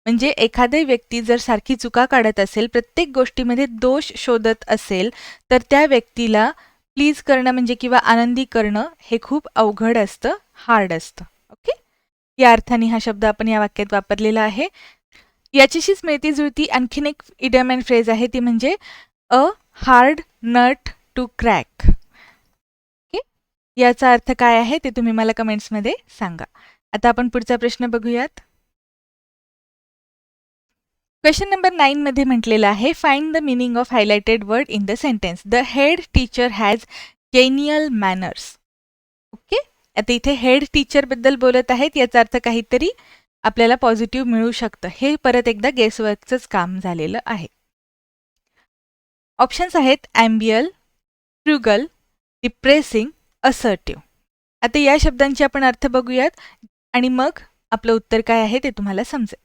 Speaker 1: म्हणजे एखादी व्यक्ती जर सारखी चुका काढत असेल, प्रत्येक गोष्टीमध्ये दोष शोधत असेल, तर त्या व्यक्तीला प्लीज करणं म्हणजे किंवा आनंदी करणं हे खूप अवघड असतं, हार्ड असतं. ओके, या अर्थाने हा शब्द आपण या वाक्यात वापरलेला आहे. याच्याशीच मिळती जुळती आणखीन एक इडियम अँड फ्रेज आहे, ती म्हणजे a hard nut to crack. Okay, याचा अर्थ काय आहे ते तुम्ही मला कमेंट्समध्ये सांगा. आता आपण पुढचा प्रश्न बघूयात. क्वेश्चन नंबर 9 मध्ये म्हटलेलं आहे, find the meaning of highlighted word in the sentence. The head teacher has genial manners. Okay, आता इथे हेड टीचर बद्दल बोलत आहेत, याचा अर्थ काहीतरी आपल्याला पॉझिटिव्ह मिळू शकतं. हे परत एकदा गेसवर्कचंच काम झालेलं आहे. ऑप्शन्स आहेत ॲम्बियल, फ्रुगल, डिप्रेसिंग, असर्टिव्ह. आता या शब्दांचे आपण अर्थ बघूयात आणि मग आपलं उत्तर काय आहे ते तुम्हाला समजेल.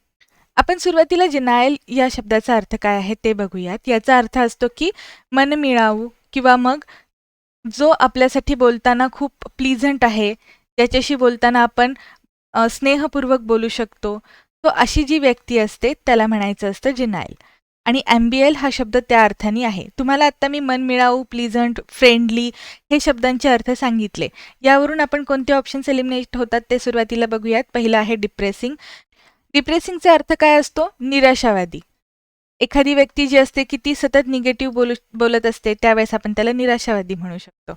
Speaker 1: आपण सुरुवातीला जेनायल या शब्दाचा अर्थ काय आहे ते बघूयात. याचा अर्थ असतो की मनमिळावू किंवा मग जो आपल्यासाठी बोलताना खूप प्लीझंट आहे, त्याच्याशी बोलताना आपण स्नेहपूर्वक बोलू शकतो, तो अशी जी व्यक्ती असते त्याला म्हणायचं असतं जेनायल. आणि ॲम्बियल हा शब्द त्या अर्थाने आहे. तुम्हाला आत्ता मी मनमिळावू, प्लीझंट, फ्रेंडली हे शब्दांचे अर्थ सांगितले. यावरून आपण कोणते ऑप्शन्स एलिमिनेट होतात ते सुरुवातीला बघूयात. पहिला आहे डिप्रेसिंग. डिप्रेसिंगचा अर्थ काय असतो, निराशावादी. एखादी व्यक्ती जी असते की ती सतत निगेटिव्ह बोलत असते, त्यावेळेस आपण त्याला निराशावादी म्हणू शकतो.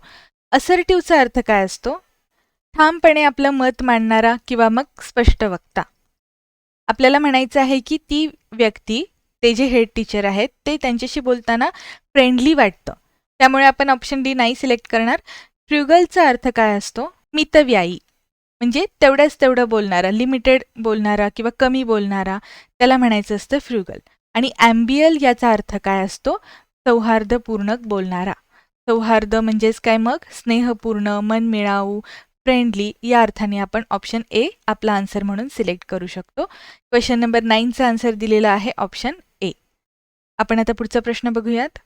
Speaker 1: असर्टिव्हचा अर्थ काय असतो, ठामपणे आपलं मत मांडणारा किंवा मग स्पष्ट वक्ता. आपल्याला म्हणायचं आहे की ती व्यक्ती, ते जे हेड टीचर आहेत ते त्यांच्याशी बोलताना फ्रेंडली वाटतं, त्यामुळे आपण ऑप्शन डी नाही सिलेक्ट करणार. फ्रुगलचा अर्थ काय असतो, मितव्ययी. म्हणजे तेवढं बोलणारा, लिमिटेड बोलणारा किंवा कमी बोलणारा, त्याला म्हणायचं असतं फ्रुगल. आणि ॲम्बियल याचा अर्थ काय असतो? सौहार्दपूर्ण बोलणारा. सौहार्द म्हणजेच काय मग? स्नेहपूर्ण, मनमिळाऊ, फ्रेंडली या अर्थाने आपण ऑप्शन ए आपला आन्सर म्हणून सिलेक्ट करू शकतो. क्वेश्चन नंबर 9चा आन्सर दिलेला आहे ऑप्शन ए. आपण आता पुढचा प्रश्न बघूयात.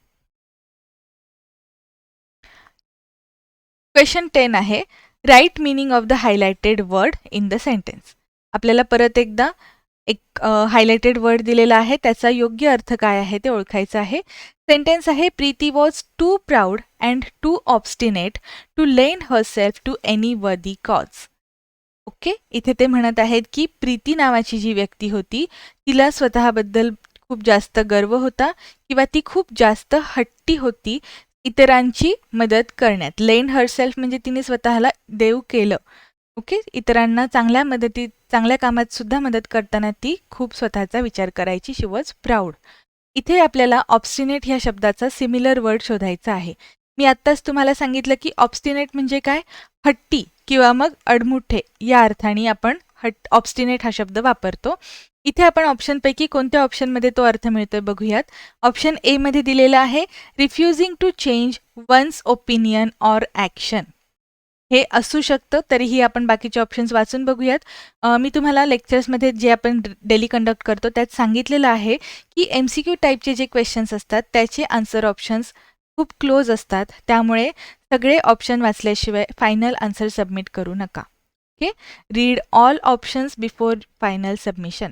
Speaker 1: क्वेश्चन 10 आहे, right meaning of the highlighted word in the sentence. आपल्याला परत एकदा एक हायलाइटेड वर्ड दिलेला आहे, त्याचा योग्य अर्थ काय आहे ते ओळखायचं आहे. सेंटेन्स आहे, Preeti was too proud and too obstinate to lend herself to any worthy cause. Okay, इथे ते म्हणत आहेत की प्रीती नावाची जी व्यक्ती होती तिला स्वतःबद्दल खूप जास्त गर्व होता किंवा ती खूप जास्त हट्टी होती इतरांची मदत करण्यात. लेंड हरसेल्फ म्हणजे तिने स्वतःला देव केलं. ओके, इतरांना चांगल्या कामात सुद्धा मदत करताना ती खूप स्वतःचा विचार करायची. शी वॉज प्राऊड. इथे आपल्याला ऑब्स्टिनेट ह्या शब्दाचा सिमिलर वर्ड शोधायचा आहे. मी आत्ताच तुम्हाला सांगितलं की ऑब्स्टिनेट म्हणजे काय? हट्टी किंवा मग अडमुठे या अर्थाने आपण ऑब्स्टिनेट हा शब्द वापरतो. इथे आपण ऑप्शनपैकी कोणत्या ऑप्शनमध्ये तो अर्थ मिळतोय बघूयात. ऑप्शन ए मध्ये दिलेला आहे, refusing to change one's opinion or action. हे असू शकतं, तरीही आपण बाकीचे ऑप्शन्स वाचून बघूयात. मी तुम्हाला लेक्चर्समध्ये जे आपण डेली कंडक्ट करतो त्यात सांगितलेलं आहे की MCQ टाईपचे जे क्वेश्चन्स असतात त्याचे आन्सर ऑप्शन्स खूप क्लोज असतात. त्यामुळे सगळे ऑप्शन वाचल्याशिवाय फायनल आन्सर सबमिट करू नका. Okay, read all options before final submission.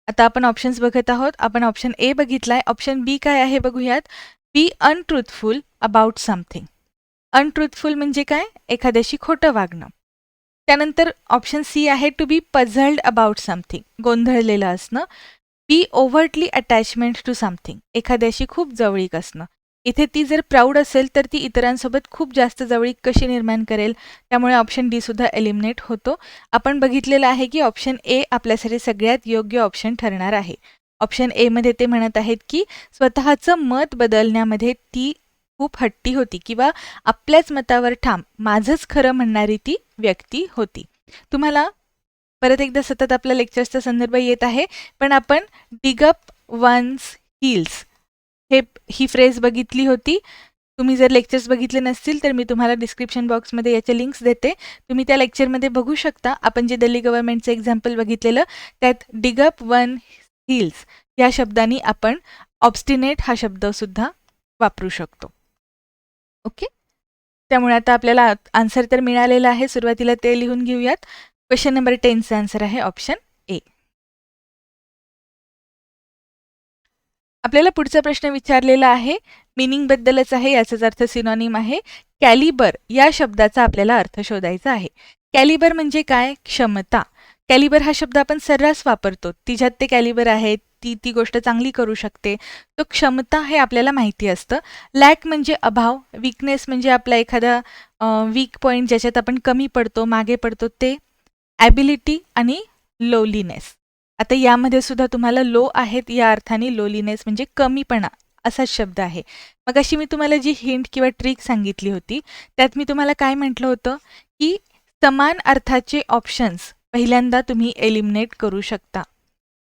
Speaker 1: आता आपण ऑप्शन्स बघत आहोत. आपण ऑप्शन ए बघितलाय. ऑप्शन बी काय आहे बघूयात. बी अनट्रूथफुल अबाउट समथिंग. अनट्रूथफुल म्हणजे काय? एखाद्याशी खोटं वागणं. त्यानंतर ऑप्शन सी आहे, टू बी पझल्ड अबाउट समथिंग. गोंधळलेलं असणं. बी ओव्हर्टली अटॅचमेंट टू समथिंग. एखाद्याशी खूप जवळीक असणं. इथे ती जर प्राऊड असेल तर ती इतरांसोबत खूप जास्त जवळीक कशी निर्माण करेल? त्यामुळे ऑप्शन डी सुद्धा एलिमिनेट होतो. आपण बघितलेलं आहे की ऑप्शन ए आपल्यासाठी सगळ्यात योग्य ऑप्शन ठरणार आहे. ऑप्शन ए मध्ये ते म्हणत आहेत की स्वतःचं मत बदलण्यामध्ये ती खूप हट्टी होती किंवा आपल्याच मतावर ठाम, माझंच खरं म्हणणारी ती व्यक्ती होती. तुम्हाला परत एकदा सतत आपल्या लेक्चर्सचा संदर्भ येत आहे, पण आपण डिग अप वन्स हील्स ही फ्रेज बघितली होती. तुम्ही जर लेक्चर्स बघितले नसतील तर मी तुम्हाला डिस्क्रिप्शन बॉक्समध्ये याचे लिंक्स देते. तुम्ही त्या लेक्चरमध्ये बघू शकता. आपण जे दिल्ली गव्हर्नमेंटचं एक्झाम्पल बघितलेलं त्यात डिग अप वन हील्स या शब्दाने आपण ऑब्स्टिनेट हा शब्दसुद्धा वापरू शकतो. ओके, त्यामुळे आता आपल्याला आन्सर तर मिळालेला आहे. सुरुवातीला ते लिहून घेऊयात. क्वेश्चन नंबर 10चा आन्सर आहे ऑप्शन ए. आपल्याला पुढचा प्रश्न विचारलेला आहे, मीनिंग बद्दलच आहे, याचाच अर्थ सिनॉनिम आहे. कॅलिबर या शब्दाचा आपल्याला अर्थ शोधायचा आहे. कॅलिबर म्हणजे काय? क्षमता. कॅलिबर हा शब्द आपण सर्रास वापरतो. तिच्यात ते कॅलिबर आहे, ती गोष्ट चांगली करू शकते. तो क्षमता हे आपल्याला माहिती असतं. लॅक म्हणजे अभाव. वीकनेस म्हणजे आपला एखादा वीक पॉईंट ज्याच्यात आपण कमी पडतो, मागे पडतो ते. ॲबिलिटी आणि लोलीनेस. आता यामध्ये सुद्धा तुम्हाला लो आहेत या अर्थाने लोलीनेस म्हणजे कमीपणा असाच शब्द आहे. मग अशी मी तुम्हाला जी हिंट किंवा ट्रिक सांगितली होती त्यात मी तुम्हाला काय म्हटलं होतं की समान अर्थाचे ऑप्शन्स पहिल्यांदा तुम्ही एलिमिनेट करू शकता.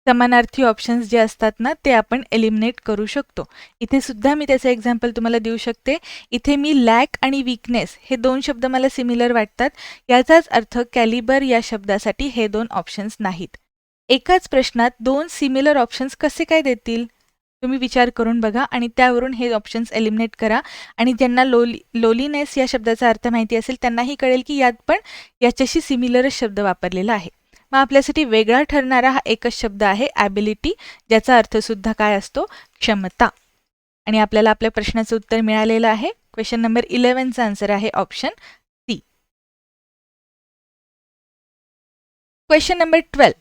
Speaker 1: समानार्थी ऑप्शन्स जे असतात ना ते आपण एलिमिनेट करू शकतो. इथे सुद्धा मी त्याचं एक्झाम्पल तुम्हाला देऊ शकते. इथे मी लॅक आणि वीकनेस हे दोन शब्द मला सिमिलर वाटतात. याचाच अर्थ कॅलिबर या शब्दासाठी हे दोन ऑप्शन्स नाहीत. एकाच प्रश्नात दोन सिमिलर ऑप्शन्स कसे काय देतील? तुम्ही विचार करून बघा आणि त्यावरून हे ऑप्शन्स एलिमिनेट करा. आणि ज्यांना लोलीनेस या शब्दाचा अर्थ माहिती असेल त्यांनाही कळेल की यात पण याच्याशी सिमिलरच शब्द वापरलेला आहे. मग आपल्यासाठी वेगळा ठरणारा हा एकच शब्द आहे ॲबिलिटी, ज्याचा अर्थसुद्धा काय असतो? क्षमता. आणि आपल्याला आपल्या प्रश्नाचं उत्तर मिळालेलं आहे. क्वेश्चन नंबर 11चा आन्सर आहे option C. Question number 12.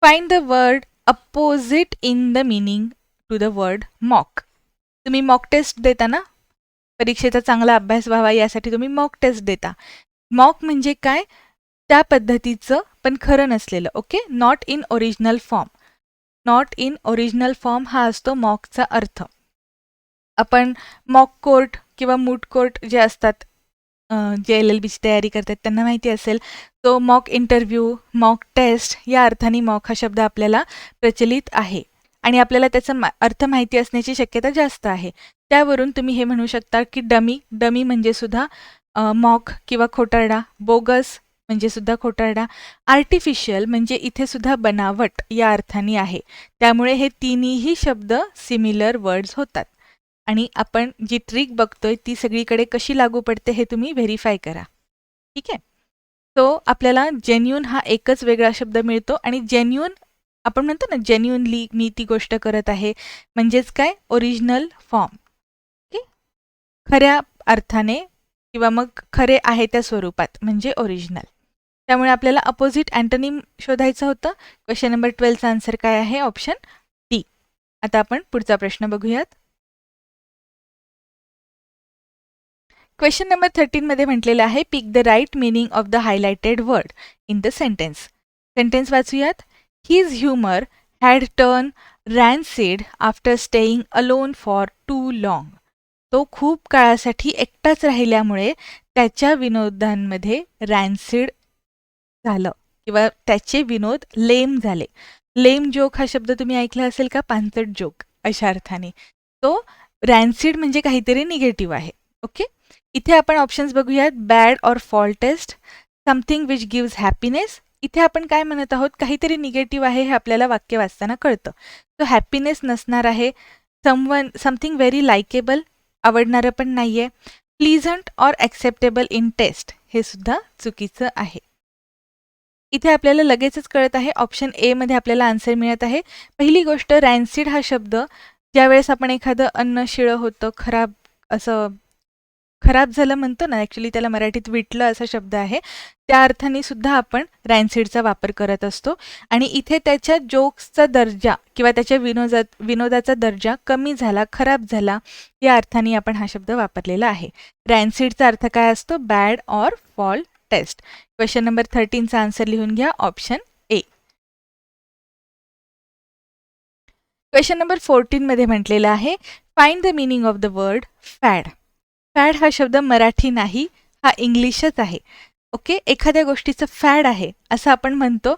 Speaker 1: Find the word opposite in the meaning to the word mock. तुम्ही मॉक टेस्ट देता ना, परीक्षेचा चांगला अभ्यास व्हावा यासाठी तुम्ही मॉक टेस्ट देता. मॉक म्हणजे काय? त्या पद्धतीचं पण खरं नसलेलं. Okay, not in original form. Not in original form हा असतो मॉकचा अर्थ. आपण मॉक कोर्ट किंवा मूट कोर्ट जे असतात जे LLBची तयारी करतात त्यांना माहिती असेल. तो मॉक इंटरव्ह्यू, मॉक टेस्ट या अर्थाने मॉक हा शब्द आपल्याला प्रचलित आहे आणि आपल्याला त्याचा अर्थ माहिती असण्याची शक्यता जास्त आहे. त्यावरून तुम्ही हे म्हणू शकता की डमी म्हणजे सुद्धा मॉक किंवा खोटारडा, बोगस म्हणजे सुद्धा खोटारडा, आर्टिफिशियल म्हणजे इथे सुद्धा बनावट या अर्थाने आहे. त्यामुळे हे तिन्हीही शब्द सिमिलर वर्ड्स होतात. आणि आपण जी ट्रिक बघतोय ती सगळीकडे कशी लागू पडते हे तुम्ही व्हेरीफाय करा. ठीक आहे. तो आपल्याला जेन्युन हा एकच वेगळा शब्द मिळतो आणि जेन्युन आपण म्हणतो ना जेन्युनली मी ती गोष्ट करत आहे म्हणजेच काय ओरिजिनल फॉर्म. ओके, खऱ्या अर्थाने किंवा मग खरे आहे त्या स्वरूपात म्हणजे ओरिजिनल. त्यामुळे आपल्याला अपोजिट अँटोनिम शोधायचं होतं. क्वेश्चन नंबर 12चा आन्सर काय आहे? Option D. आता आपण पुढचा प्रश्न बघूयात. क्वेश्चन नंबर 13 मध्ये म्हटलेलं आहे pick the right meaning of the highlighted word in the sentence. Sentence वाचूयात. His humour had turn rancid after staying alone for too long. तो खूप काळासाठी एकटाच राहिल्यामुळे त्याच्या विनोदांमध्ये रॅन्सिड झालं किंवा त्याचे विनोद लेम झाले. लेम जोक हा शब्द तुम्ही ऐकला असेल का? पानसट जोक अशा अर्थाने. तो रॅन्सिड म्हणजे काहीतरी निगेटिव्ह आहे. ओके, इथे आपण ऑप्शन्स बघूयात. Bad or foul taste, something which gives happiness. इथे आपण काय म्हणत आहोत? काहीतरी निगेटिव्ह आहे हे आपल्याला वाक्य वाचताना कळतं. तो हॅपीनेस नसणार आहे. समथिंग व्हेरी लाइकेबल, आवडणारं पण नाहीये. प्लीझंट और ॲक्सेप्टेबल इन टेस्ट, हे सुद्धा चुकीचं आहे. इथे आपल्याला लगेचच कळत आहे. ऑप्शन ए मध्ये आपल्याला आन्सर मिळत आहे. पहिली गोष्ट, रॅन्सिड हा शब्द ज्यावेळेस आपण एखादं अन्न शिळं होतं, खराब झालं म्हणतो ना, ॲक्च्युली त्याला मराठीत विटलं असा शब्द आहे, त्या अर्थाने सुद्धा आपण रॅन्सिडचा वापर करत असतो. आणि इथे त्याच्या जोक्सचा दर्जा किंवा त्याच्या विनोदाचा दर्जा कमी झाला, खराब झाला या अर्थाने आपण हा शब्द वापरलेला आहे. रॅन्सिडचा अर्थ काय असतो? Bad or foul taste. Question number 13चा आन्सर लिहून घ्या. Option A. क्वेश्चन नंबर 14 मध्ये म्हटलेलं आहे find the meaning of the word fad. Fad हा शब्द मराठी नाही, हा इंग्लिशच आहे. ओके, एखाद्या गोष्टीचं फॅड आहे असं आपण म्हणतो,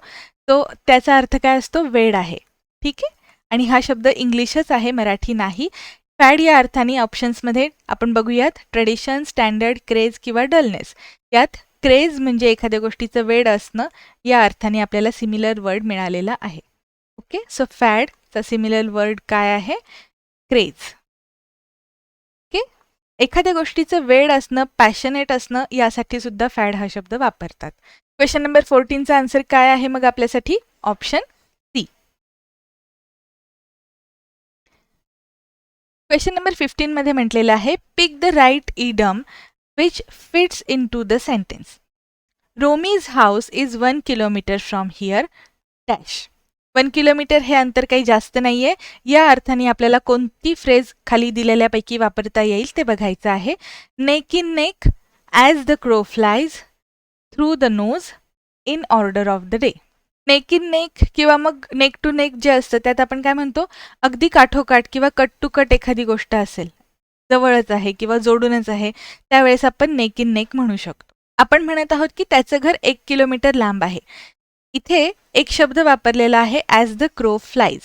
Speaker 1: तो त्याचा अर्थ काय असतो? वेड आहे. ठीक आहे, आणि हा शब्द इंग्लिशच आहे, मराठी नाही. फॅड या अर्थाने ऑप्शन्समध्ये आपण बघूयात. ट्रेडिशन, स्टँडर्ड, क्रेज किंवा डलनेस. यात क्रेज म्हणजे एखाद्या गोष्टीचं वेड असणं या अर्थाने आपल्याला सिमिलर वर्ड मिळालेला आहे. ओके, सो फॅडचा सिमिलर वर्ड काय आहे? क्रेज. ओके, एखाद्या गोष्टीचं वेड असणं, पॅशनेट असणं यासाठी सुद्धा फॅड हा शब्द वापरतात. क्वेश्चन नंबर 14चा आन्सर काय आहे मग आपल्यासाठी? Option C. क्वेश्चन नंबर 15 मध्ये म्हटलेलं आहे pick the right idiom which fits in to the sentence. Romi's house is 1 kilometre from here dash. 1 kilometre हे अंतर काही जास्त नाहीये. या अर्थाने आपल्याला कोणती फ्रेज खाली दिलेल्यापैकी वापरता येईल ते बघायचं आहे. Neck in neck, as the crow flies, through the nose, in order of the day. Neck in neck किंवा मग नेक टू नेक जे असतं त्यात आपण काय म्हणतो? अगदी काठोकाठ किंवा कट टू कट एखादी गोष्ट असेल, जवळच आहे किंवा जोडूनच आहे, त्यावेळेस आपण नेक इन नेक म्हणू शकतो. आपण म्हणत आहोत की त्याचं घर 1 किलोमीटर लांब आहे. इथे एक शब्द वापरलेला आहे as the crow flies.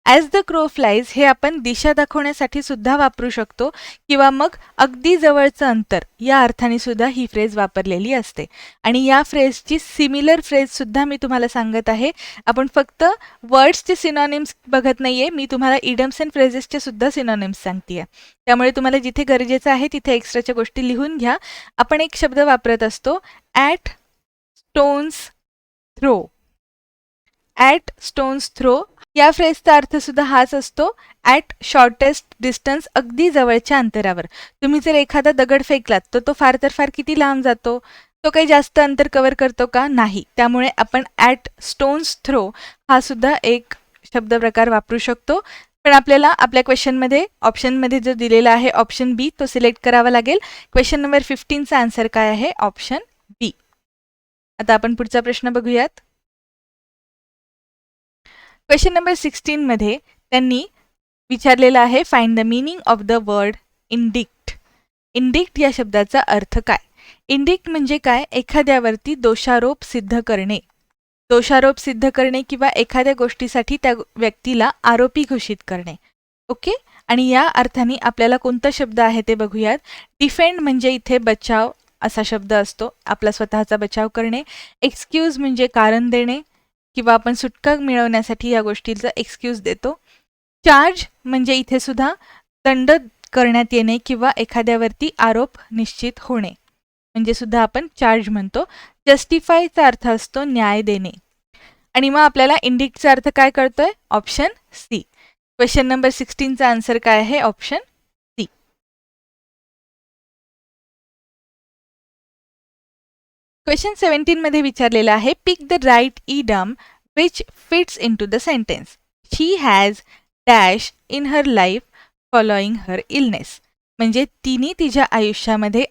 Speaker 1: As the crow flies हे आपण दिशा दाखवण्यासाठी सुद्धा वापरू शकतो किंवा मग अगदी जवळचं अंतर या अर्थाने सुद्धा ही फ्रेज वापरलेली असते. आणि या फ्रेजची सिमिलर फ्रेज सुद्धा मी तुम्हाला सांगत आहे. आपण फक्त वर्ड्सचे सिनॉनिम्स बघत नाहीये, मी तुम्हाला इडम्स अँड फ्रेजेसचे सुद्धा सिनॉनिम्स सांगतेय. त्यामुळे तुम्हाला जिथे गरजेचं आहे तिथे एक्स्ट्राच्या गोष्टी लिहून घ्या. आपण एक शब्द वापरत असतो at stone's throw. At stone's throw या फ्रेजचा अर्थ सुद्धा हाच असतो. ॲट शॉर्टेस्ट डिस्टन्स, अगदी जवळच्या अंतरावर. तुम्ही जर एखादा दगड फेकलात तर तो फार तर फार किती लांब जातो? तो काही जास्त अंतर कव्हर करतो का? नाही. त्यामुळे आपण ॲट स्टोन्स थ्रो हा सुद्धा एक शब्द प्रकार वापरू शकतो. पण आपल्याला आपल्या क्वेश्चनमध्ये ऑप्शनमध्ये जो दिलेला आहे ऑप्शन बी तो सिलेक्ट करावा लागेल. क्वेश्चन नंबर 15चा आन्सर काय आहे? ऑप्शन बी. आता आपण पुढचा प्रश्न बघूयात. क्वेश्चन नंबर 16 मध्ये त्यांनी विचारलेलं आहे find the meaning of the word indict. Indict या शब्दाचा अर्थ काय? इंडिक्ट म्हणजे काय? एखाद्यावरती दोषारोप सिद्ध करणे. दोषारोप सिद्ध करणे किंवा एखाद्या गोष्टीसाठी त्या व्यक्तीला आरोपी घोषित करणे. ओके? आणि या अर्थाने आपल्याला कोणता शब्द आहे ते बघूयात. डिफेंड म्हणजे इथे बचाव असा शब्द असतो, आपला स्वतःचा बचाव करणे. एक्सक्यूज म्हणजे कारण देणे किंवा आपण सुटका मिळवण्यासाठी या गोष्टीचा एक्सक्यूज देतो. चार्ज म्हणजे इथे सुद्धा दंड करण्यात येणे किंवा एखाद्यावरती आरोप निश्चित होणे म्हणजे सुद्धा आपण चार्ज म्हणतो. जस्टिफायचा अर्थ असतो न्याय देणे. आणि मग आपल्याला इंडिक्टचा अर्थ काय कळतोय? Option C. क्वेश्चन नंबर 16चा आन्सर काय आहे? Option C. क्वेश्चन 17 मध्ये विचारलेला आहे, pick the right idiom which fits in to the sentence. She has dash in her life following her illness. म्हणजे तिने तिच्या आयुष्यामध्ये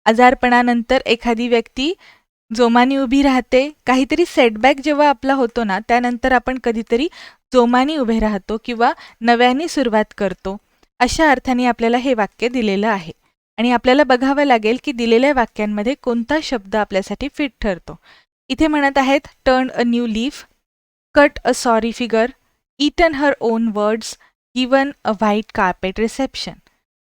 Speaker 1: आजारपणानंतर एखादी व्यक्ती जोमाने उभी राहते. काहीतरी सेटबॅक जेव्हा आपला होतो ना, त्यानंतर आपण कधीतरी जोमाने उभे राहतो किंवा नव्याने सुरुवात करतो. अशा अर्थाने आपल्याला हे वाक्य दिलेलं आहे आणि आपल्याला बघावं लागेल की दिलेल्या वाक्यांमध्ये कोणता शब्द आपल्यासाठी फिट ठरतो. इथे म्हणत आहेत turn a new leaf, cut a sorry figure, eaten her own words, given a white carpet reception.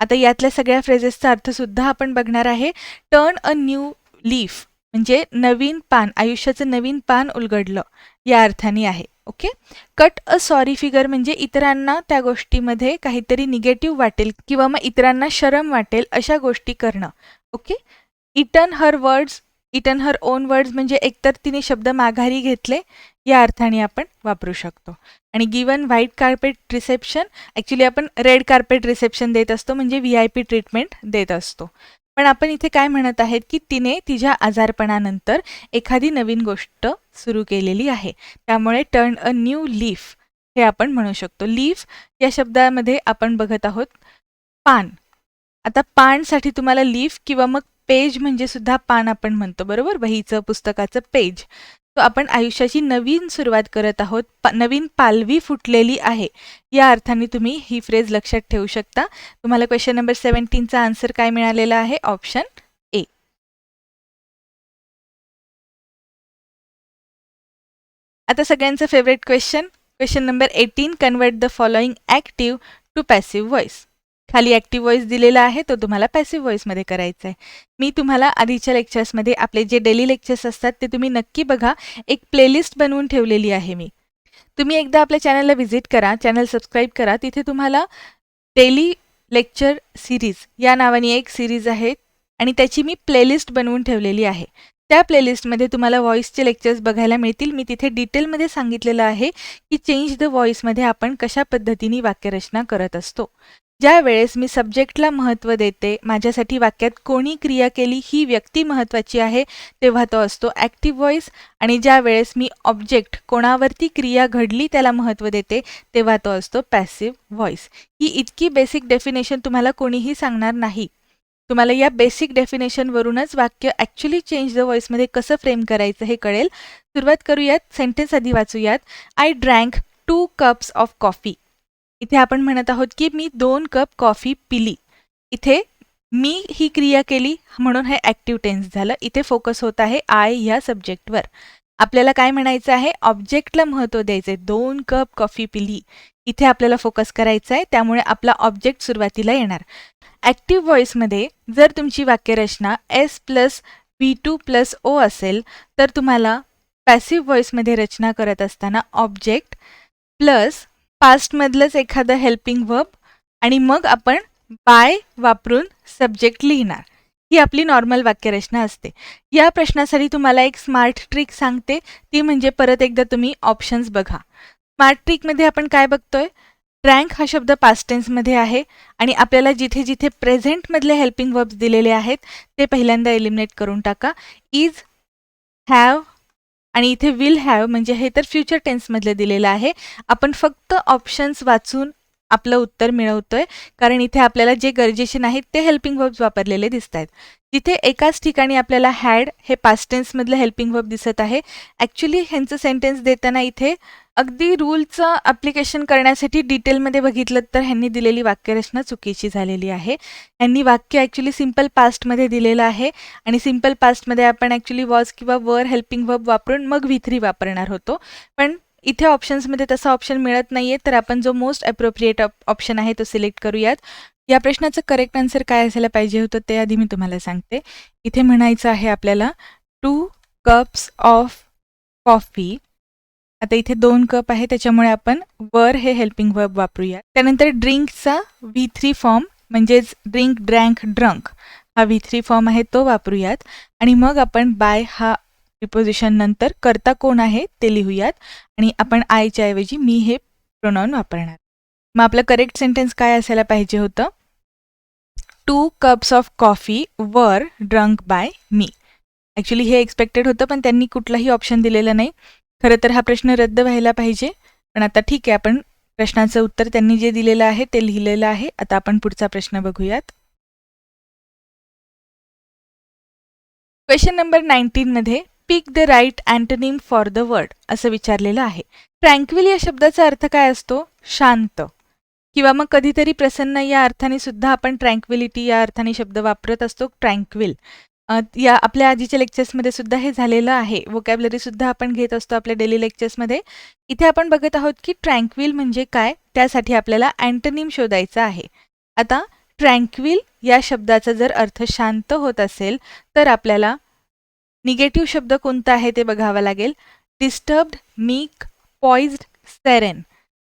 Speaker 1: आता यातल्या सगळ्या फ्रेजेसचा अर्थ सुद्धा आपण बघणार आहे. टर्न अ न्यू लीफ म्हणजे नवीन पान, आयुष्याचं नवीन पान उलगडलं या अर्थाने आहे. Okay. Cut a sorry figure म्हणजे इतरांना त्या गोष्टीमध्ये काहीतरी निगेटिव्ह वाटेल किंवा मग इतरांना शरम वाटेल अशा गोष्टी करणं. ओके. इटन हर ओन वर्ड्स म्हणजे एकतर तिने शब्द माघारी घेतले या अर्थाने आपण वापरू शकतो. आणि given white carpet reception, actually आपण रेड कार्पेट रिसेप्शन देत असतो म्हणजे VIP ट्रीटमेंट देत असतो. पण आपण इथे काय म्हणत आहेत की तिने तिच्या आजारपणानंतर एखादी नवीन गोष्ट सुरू केलेली आहे. त्यामुळे टर्न अ न्यू लीफ हे आपण म्हणू शकतो. लीफ या शब्दामध्ये आपण बघत आहोत पान. आता पानसाठी तुम्हाला लीफ किंवा मग पेज म्हणजे सुद्धा पान आपण म्हणतो, बरोबर? वहीचं, पुस्तकाचं पेज. तो आपण आयुष्याची नवीन सुरुवात करत आहोत, नवीन पालवी फुटलेली आहे या अर्थाने तुम्ही ही फ्रेज लक्षात ठेवू शकता. तुम्हाला क्वेश्चन नंबर 17चा आन्सर काय मिळालेला आहे? Option A. आता सगळ्यांचं favourite question number 18, convert the following active to passive voice. खाली ॲक्टिव्ह व्हॉइस दिलेला आहे, तो तुम्हाला पॅसिव्ह व्हॉइसमध्ये करायचा आहे. मी तुम्हाला आधीच्या लेक्चर्समध्ये आपले जे डेली लेक्चर्स असतात ते तुम्ही नक्की बघा. एक प्लेलिस्ट बनवून ठेवलेली आहे मी. तुम्ही एकदा आपल्या चॅनलला व्हिजिट करा, चॅनल सबस्क्राईब करा. तिथे तुम्हाला डेली लेक्चर सिरीज या नावाने एक सिरीज आहे आणि त्याची मी प्लेलिस्ट बनवून ठेवलेली आहे. त्या प्लेलिस्टमध्ये तुम्हाला व्हॉइसचे लेक्चर्स बघायला मिळतील. मी तिथे डिटेलमध्ये सांगितलेलं आहे की चेंज द व्हॉइसमध्ये आपण कशा पद्धतीने वाक्यरचना करत असतो. ज्या वेळेस मी सब्जेक्टला महत्त्व देते, माझ्यासाठी वाक्यात कोणी क्रिया केली ही व्यक्ती महत्त्वाची आहे, तेव्हा तो असतो ॲक्टिव्ह व्हॉइस. आणि ज्या वेळेस मी ऑब्जेक्ट कोणावरती क्रिया घडली त्याला महत्त्व देते, तेव्हा तो असतो पॅसिव्ह व्हॉइस. ही इतकी बेसिक डेफिनेशन तुम्हाला कोणीही सांगणार नाही. तुम्हाला या बेसिक डेफिनेशनवरूनच वाक्य ॲक्च्युली चेंज द व्हॉइसमध्ये कसं फ्रेम करायचं हे कळेल. सुरुवात करूयात. सेंटेन्स आधी वाचूयात. I drank 2 cups of coffee. इथे आपण म्हणत आहोत की मी 2 कप कॉफी पिली. इथे मी ही क्रिया केली म्हणून हे ॲक्टिव्ह टेन्स झालं. इथे फोकस होत आहे आय ह्या सब्जेक्टवर. आपल्याला काय म्हणायचं आहे? ऑब्जेक्टला महत्त्व द्यायचं आहे. 2 कप कॉफी पिली. इथे आपल्याला फोकस करायचा आहे, त्यामुळे आपला ऑब्जेक्ट सुरुवातीला येणार. ॲक्टिव्ह व्हॉइसमध्ये जर तुमची वाक्यरचना S+V2+O असेल तर तुम्हाला पॅसिव्ह व्हॉइसमध्ये रचना करत असताना ऑब्जेक्ट प्लस पास्टमधलंच एखादं हेल्पिंग वर्ब आणि मग आपण बाय वापरून सब्जेक्ट लिहिणार. ही आपली नॉर्मल वाक्यरचना असते. या प्रश्नासाठी तुम्हाला एक स्मार्ट ट्रिक सांगते, ती म्हणजे परत एकदा तुम्ही ऑप्शन्स बघा. स्मार्ट ट्रिकमध्ये आपण काय बघतोय? ड्रँक हा शब्द पास्ट टेन्समध्ये आहे आणि आपल्याला जिथे जिथे प्रेझेंटमधले हेल्पिंग वर्ब्स दिलेले आहेत ते पहिल्यांदा एलिमिनेट करून टाका. इज, हॅव आणि इथे विल हॅव म्हणजे हे तर फ्युचर टेन्समधले दिलेलं आहे. आपण फक्त ऑप्शन्स वाचून आपलं उत्तर मिळवतोय, कारण इथे आपल्याला जे गरजेचे नाहीत ते हेल्पिंग वर्ब्स वापरलेले दिसत आहेत. जिथे एकाच ठिकाणी आपल्याला हॅड हे पास्ट टेन्समधलं हेल्पिंग वर्ब दिसत आहे. ॲक्च्युली ह्यांचं सेंटेन्स देताना इथे अगदी रूलचं ॲप्लिकेशन करण्यासाठी डिटेलमध्ये बघितलं तर ह्यांनी दिलेली वाक्यरचना चुकीची झालेली आहे. ह्यांनी वाक्य ॲक्च्युली सिम्पल पास्टमध्ये दिलेलं आहे आणि सिम्पल पास्टमध्ये आपण ॲक्च्युली वॉज किंवा वर हेल्पिंग वर्ब वापरून मग V3 वापरणार होतो. पण इथे ऑप्शन्समध्ये तसा ऑप्शन मिळत नाही आहे, तर आपण जो मोस्ट ॲप्रोप्रिएट ऑप्शन आहे तो सिलेक्ट करूयात. या प्रश्नाचं करेक्ट आन्सर काय असायला पाहिजे होतं ते आधी मी तुम्हाला सांगते. इथे म्हणायचं आहे आपल्याला 2 कप्स ऑफ कॉफी. आता इथे 2 कप आहे त्याच्यामुळे आपण वर हे हेल्पिंग वर्ब वापरूया. त्यानंतर ड्रिंकचा V3 फॉर्म म्हणजेच ड्रिंक, ड्रँक, ड्रंक हा V3 फॉर्म आहे तो वापरूयात आणि मग आपण बाय हा प्रिपोजिशन नंतर कर्ता कोण आहे ते लिहूयात आणि आपण आयच्या ऐवजी मी हे प्रोनाउन वापरणार. मग आपलं करेक्ट सेंटेन्स काय असायला पाहिजे होतं? 2 कप्स ऑफ कॉफी वर ड्रंक बाय मी. ॲक्च्युली हे एक्सपेक्टेड होतं पण त्यांनी कुठलाही ऑप्शन दिलेला नाही. खरं तर हा प्रश्न रद्द व्हायला पाहिजे, पण आता ठीक आहे, आपण प्रश्नाचं उत्तर त्यांनी जे दिलेलं आहे ते लिहिलेलं आहे. आता आपण पुढचा प्रश्न बघूयात. क्वेश्चन नंबर 19 मध्ये pick the right antonym for the word असं विचारलेलं आहे. ट्रँक्विल या शब्दाचा अर्थ काय असतो? शांत किंवा मग कधीतरी प्रसन्न या अर्थाने सुद्धा आपण ट्रँक्विलिटी या अर्थाने शब्द वापरत असतो. ट्रँक्विल या आपल्या आधीच्या लेक्चर्समध्ये सुद्धा हे झालेलं आहे. वोकॅबलरी सुद्धा आपण घेत असतो आपल्या डेली लेक्चर्समध्ये. इथे आपण बघत आहोत की ट्रँक्विल म्हणजे काय, त्यासाठी आपल्याला अँटोनिम शोधायचा आहे. आता ट्रँक्विल या शब्दाचा जर अर्थ शांत होत असेल तर आपल्याला निगेटिव्ह शब्द कोणता आहे ते बघावं लागेल. Disturbed, meek, poised, serene.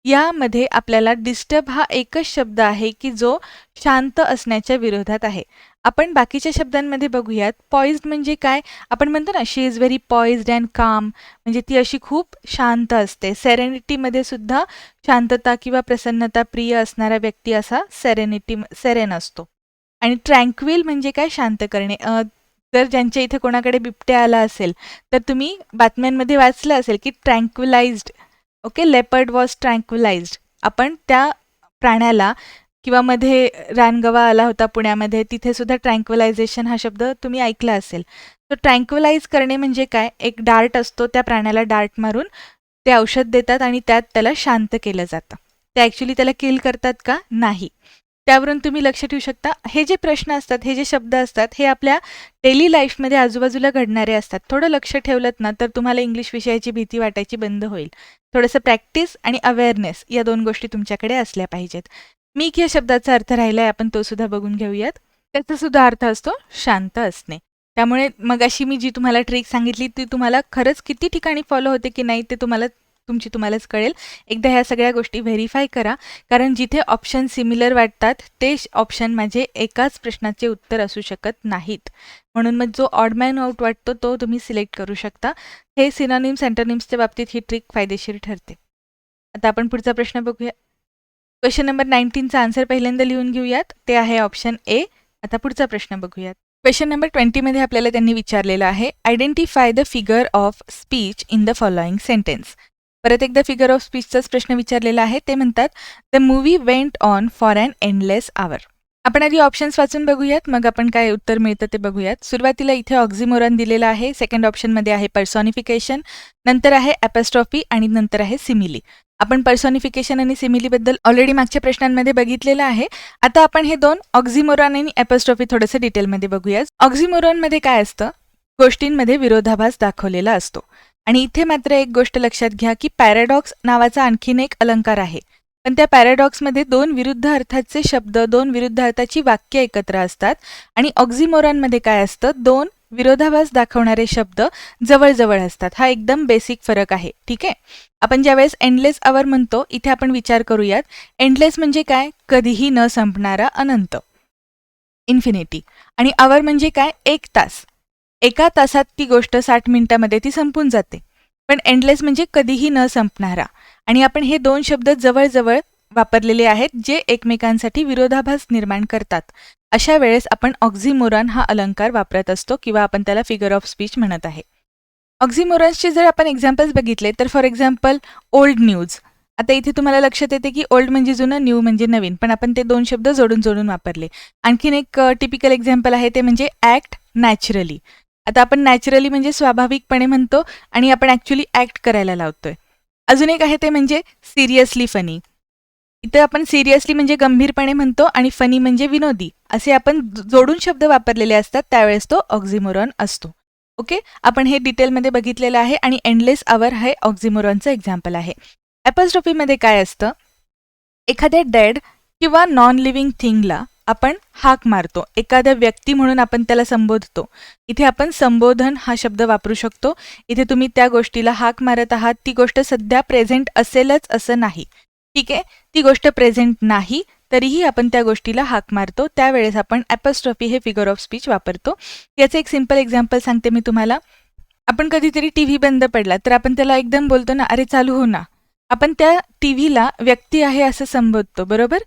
Speaker 1: यामध्ये आपल्याला डिस्टर्ब हा एकच शब्द आहे की जो शांत असण्याच्या विरोधात आहे. आपण बाकीच्या शब्दांमध्ये बघूयात. पॉइज्ड म्हणजे काय? आपण म्हणतो ना शी इज व्हेरी पॉइज्ड अँड काम, म्हणजे ती अशी खूप शांत असते. सेरेनिटीमध्ये सुद्धा शांतता किंवा प्रसन्नता प्रिय असणारा व्यक्ती असा सेरेन असतो. आणि ट्रँक्विल म्हणजे काय? शांत करणे. जर ज्यांच्या इथे कोणाकडे बिबट्या आला असेल तर तुम्ही बातम्यांमध्ये वाचलं असेल की ट्रँक्विलाइज्ड, ओके, लेपर्ड वॉज ट्रँक्विलाइज्ड. आपण त्या प्राण्याला किंवा मध्ये रानगवा आला होता पुण्यामध्ये, तिथे सुद्धा ट्रँक्विलायझेशन हा शब्द तुम्ही ऐकला असेल. तर ट्रँक्विलाइज करणे म्हणजे काय? एक डार्ट असतो, त्या प्राण्याला डार्ट मारून ते औषध देतात आणि त्यात त्याला शांत केलं जातं. ते ॲक्च्युली त्याला किल करतात का? नाही. त्यावरून तुम्ही लक्ष ठेवू शकता. हे जे प्रश्न असतात, हे जे शब्द असतात, हे आपल्या डेली लाईफमध्ये आजूबाजूला घडणारे असतात. थोडं लक्ष ठेवलं ना तर तुम्हाला इंग्लिश विषयाची भीती वाटायची बंद होईल. थोडंसं प्रॅक्टिस आणि अवेअरनेस या 2 गोष्टी तुमच्याकडे असल्या पाहिजेत. मीक या शब्दाचा अर्थ राहिलाय, आपण तो सुद्धा बघून घेऊयात. त्याचा सुद्धा अर्थ असतो शांत असणे. त्यामुळे मगाशी मी जी तुम्हाला ट्रिक सांगितली ती तुम्हाला खरंच किती ठिकाणी फॉलो होते की नाही ते तुम्हालाच कळेल. एकदा ह्या सगळ्या गोष्टी व्हेरीफाय करा, कारण जिथे ऑप्शन सिमिलर वाटतात ते ऑप्शन माझे एकाच प्रश्नाचे उत्तर असू शकत नाहीत. म्हणून मग जो ऑड मॅन आउट वाटतो तो तुम्ही सिलेक्ट करू शकता. हे सिनोनिम्स, अँटोनिम्सच्या बाबतीत ही ट्रिक फायदेशीर ठरते. आता आपण पुढचा प्रश्न बघूया. क्वेश्चन नंबर 19चा आन्सर पहिल्यांदा लिहून घेऊयात. ते आहे ऑप्शन ए. आता पुढचा प्रश्न बघूयात. क्वेश्चन नंबर 20 मध्ये आपल्याला त्यांनी विचारलेलं आहे identify the figure of speech in the following sentence. परत एकदा फिगर ऑफ स्पीचचाच प्रश्न विचारलेला आहे. ते म्हणतात the movie went on for an endless hour. आपण आधी ऑप्शन्स वाचून बघूयात, मग आपण काय उत्तर मिळतं ते बघूयात. सुरुवातीला इथे ऑक्झिमोरॉन दिलेला आहे. सेकंड ऑप्शनमध्ये आहे पर्सॉनिफिकेशन, नंतर आहे ॲपॉस्ट्रॉफी आणि नंतर आहे सिमिली. आपण पर्सॉनिफिकेशन आणि सिमिलीबद्दल ऑलरेडी मागच्या प्रश्नांमध्ये बघितलेलं आहे. आता आपण हे 2 ऑक्झिमोरॉन आणि ॲपॉस्ट्रॉफी थोडंसं डिटेलमध्ये बघूया. ऑक्झिमोरॉनमध्ये काय असतं? गोष्टींमध्ये विरोधाभास दाखवलेला असतो. आणि इथे मात्र एक गोष्ट लक्षात घ्या की पॅराडॉक्स नावाचा आणखीन एक अलंकार आहे. पण त्या पॅराडॉक्समध्ये 2 विरुद्ध अर्थाचे शब्द, 2 विरुद्ध अर्थाची वाक्य एकत्र असतात. आणि ऑक्झिमोरॉनमध्ये काय असतं? 2 विरोधाभास दाखवणारे शब्द जवळजवळ असतात. हा एकदम बेसिक फरक आहे. ठीक आहे. आपण ज्यावेळेस एंडलेस आवर म्हणतो, इथे आपण विचार करूयात. एंडलेस म्हणजे काय? कधीही न संपणारा अनंत, इन्फिनिटी. आणि आवर म्हणजे काय? 1 तास. 1 तासात ती गोष्ट 60 मिनिटामध्ये ती संपून जाते. पण एंडलेस म्हणजे कधीही न संपणारा. आणि आपण हे 2 शब्द जवळजवळ वापरलेले आहेत जे एकमेकांसाठी विरोधाभास निर्माण करतात. अशा वेळेस आपण ऑक्झिमोरॉन हा अलंकार वापरत असतो किंवा आपण त्याला फिगर ऑफ स्पीच म्हणत आहे. ऑक्झिमोरॉन्सचे जर आपण एक्झाम्पल्स बघितले तर फॉर एक्झाम्पल ओल्ड न्यूज, आता इथे तुम्हाला लक्षात येते की ओल्ड म्हणजे जुनं, न्यू म्हणजे नवीन, पण आपण ते 2 शब्द जोडून वापरले. आणखीन एक टिपिकल एक्झाम्पल आहे ते म्हणजे ॲक्ट नॅचरली. आता आपण नॅचरली म्हणजे स्वाभाविकपणे म्हणतो आणि आपण ॲक्च्युअली ॲक्ट करायला लावतोय. अजून एक आहे ते म्हणजे सिरियसली फनी. इथे आपण सिरियसली म्हणजे गंभीरपणे म्हणतो आणि फनी म्हणजे विनोदी. असे आपण जोडून शब्द वापरलेले असतात, त्यावेळेस तो ऑक्झिमोरॉन असतो. ओके, आपण हे डिटेलमध्ये बघितलेलं आहे आणि एंडलेस आवर हे ऑक्झिमोरॉनचं एक्झाम्पल आहे. ॲपॉस्ट्रॉफीमध्ये काय असतं, एखाद्या डेड किंवा नॉन लिव्हिंग थिंगला आपण हाक मारतो, एखाद्या व्यक्ती म्हणून आपण त्याला संबोधतो. इथे आपण संबोधन हा शब्द वापरू शकतो. इथे तुम्ही त्या गोष्टीला हाक मारत आहात, ती गोष्ट सध्या प्रेझेंट असेलच असं नाही. ठीक आहे, ती गोष्ट प्रेझेंट नाही तरीही आपण त्या गोष्टीला हाक मारतो, त्यावेळेस आपण ॲपॉस्ट्रॉफी हे फिगर ऑफ स्पीच वापरतो. याचं एक सिंपल एक्झाम्पल सांगते मी तुम्हाला. आपण कधीतरी टीव्ही बंद पडला तर आपण त्याला एकदम बोलतो ना, अरे चालू हो ना. आपण त्या टीव्हीला व्यक्ती आहे असं संबोधतो, बरोबर?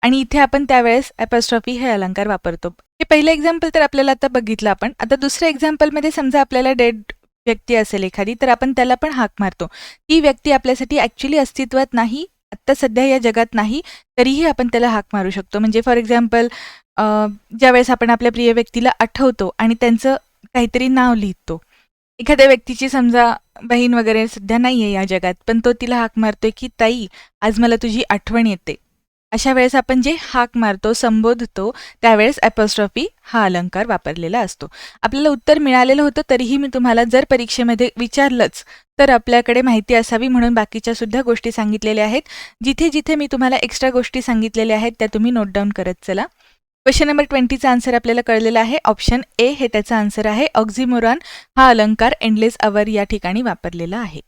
Speaker 1: आणि इथे आपण त्यावेळेस ॲपॉस्ट्रॉफी हे अलंकार वापरतो. हे पहिलं एक्झाम्पल तर आपल्याला आता बघितलं आपण. आता दुसऱ्या एक्झाम्पलमध्ये समजा आपल्याला डेड व्यक्ती असेल एखादी, तर आपण त्याला पण हाक मारतो. ती व्यक्ती आपल्यासाठी ॲक्च्युली अस्तित्वात नाही, आत्ता सध्या या जगात नाही, तरीही आपण त्याला हाक मारू शकतो. म्हणजे फॉर एक्झाम्पल ज्यावेळेस आपण आपल्या प्रिय व्यक्तीला आठवतो आणि त्यांचं काहीतरी नाव लिहितो. एखाद्या व्यक्तीची समजा बहीण वगैरे सध्या नाही आहे या जगात, पण तो तिला हाक मारतोय की ताई आज मला तुझी आठवण येते. अशा वेळेस आपण जे हाक मारतो, संबोधतो, त्यावेळेस ॲपॉस्ट्रॉफी हा अलंकार वापरलेला असतो. आपल्याला उत्तर मिळालेलं होतं, तरीही मी तुम्हाला जर परीक्षेमध्ये विचारलंच तर आपल्याकडे माहिती असावी म्हणून बाकीच्या सुद्धा गोष्टी सांगितलेल्या आहेत. जिथे जिथे मी तुम्हाला एक्स्ट्रा गोष्टी सांगितलेल्या आहेत त्या तुम्ही नोट डाऊन करत चला. क्वेश्चन नंबर 20चा आन्सर आपल्याला कळलेला आहे. ऑप्शन ए हे त्याचा आन्सर आहे. ऑक्झिमोरॉन हा अलंकार एंडलेस अवर या ठिकाणी वापरलेला आहे.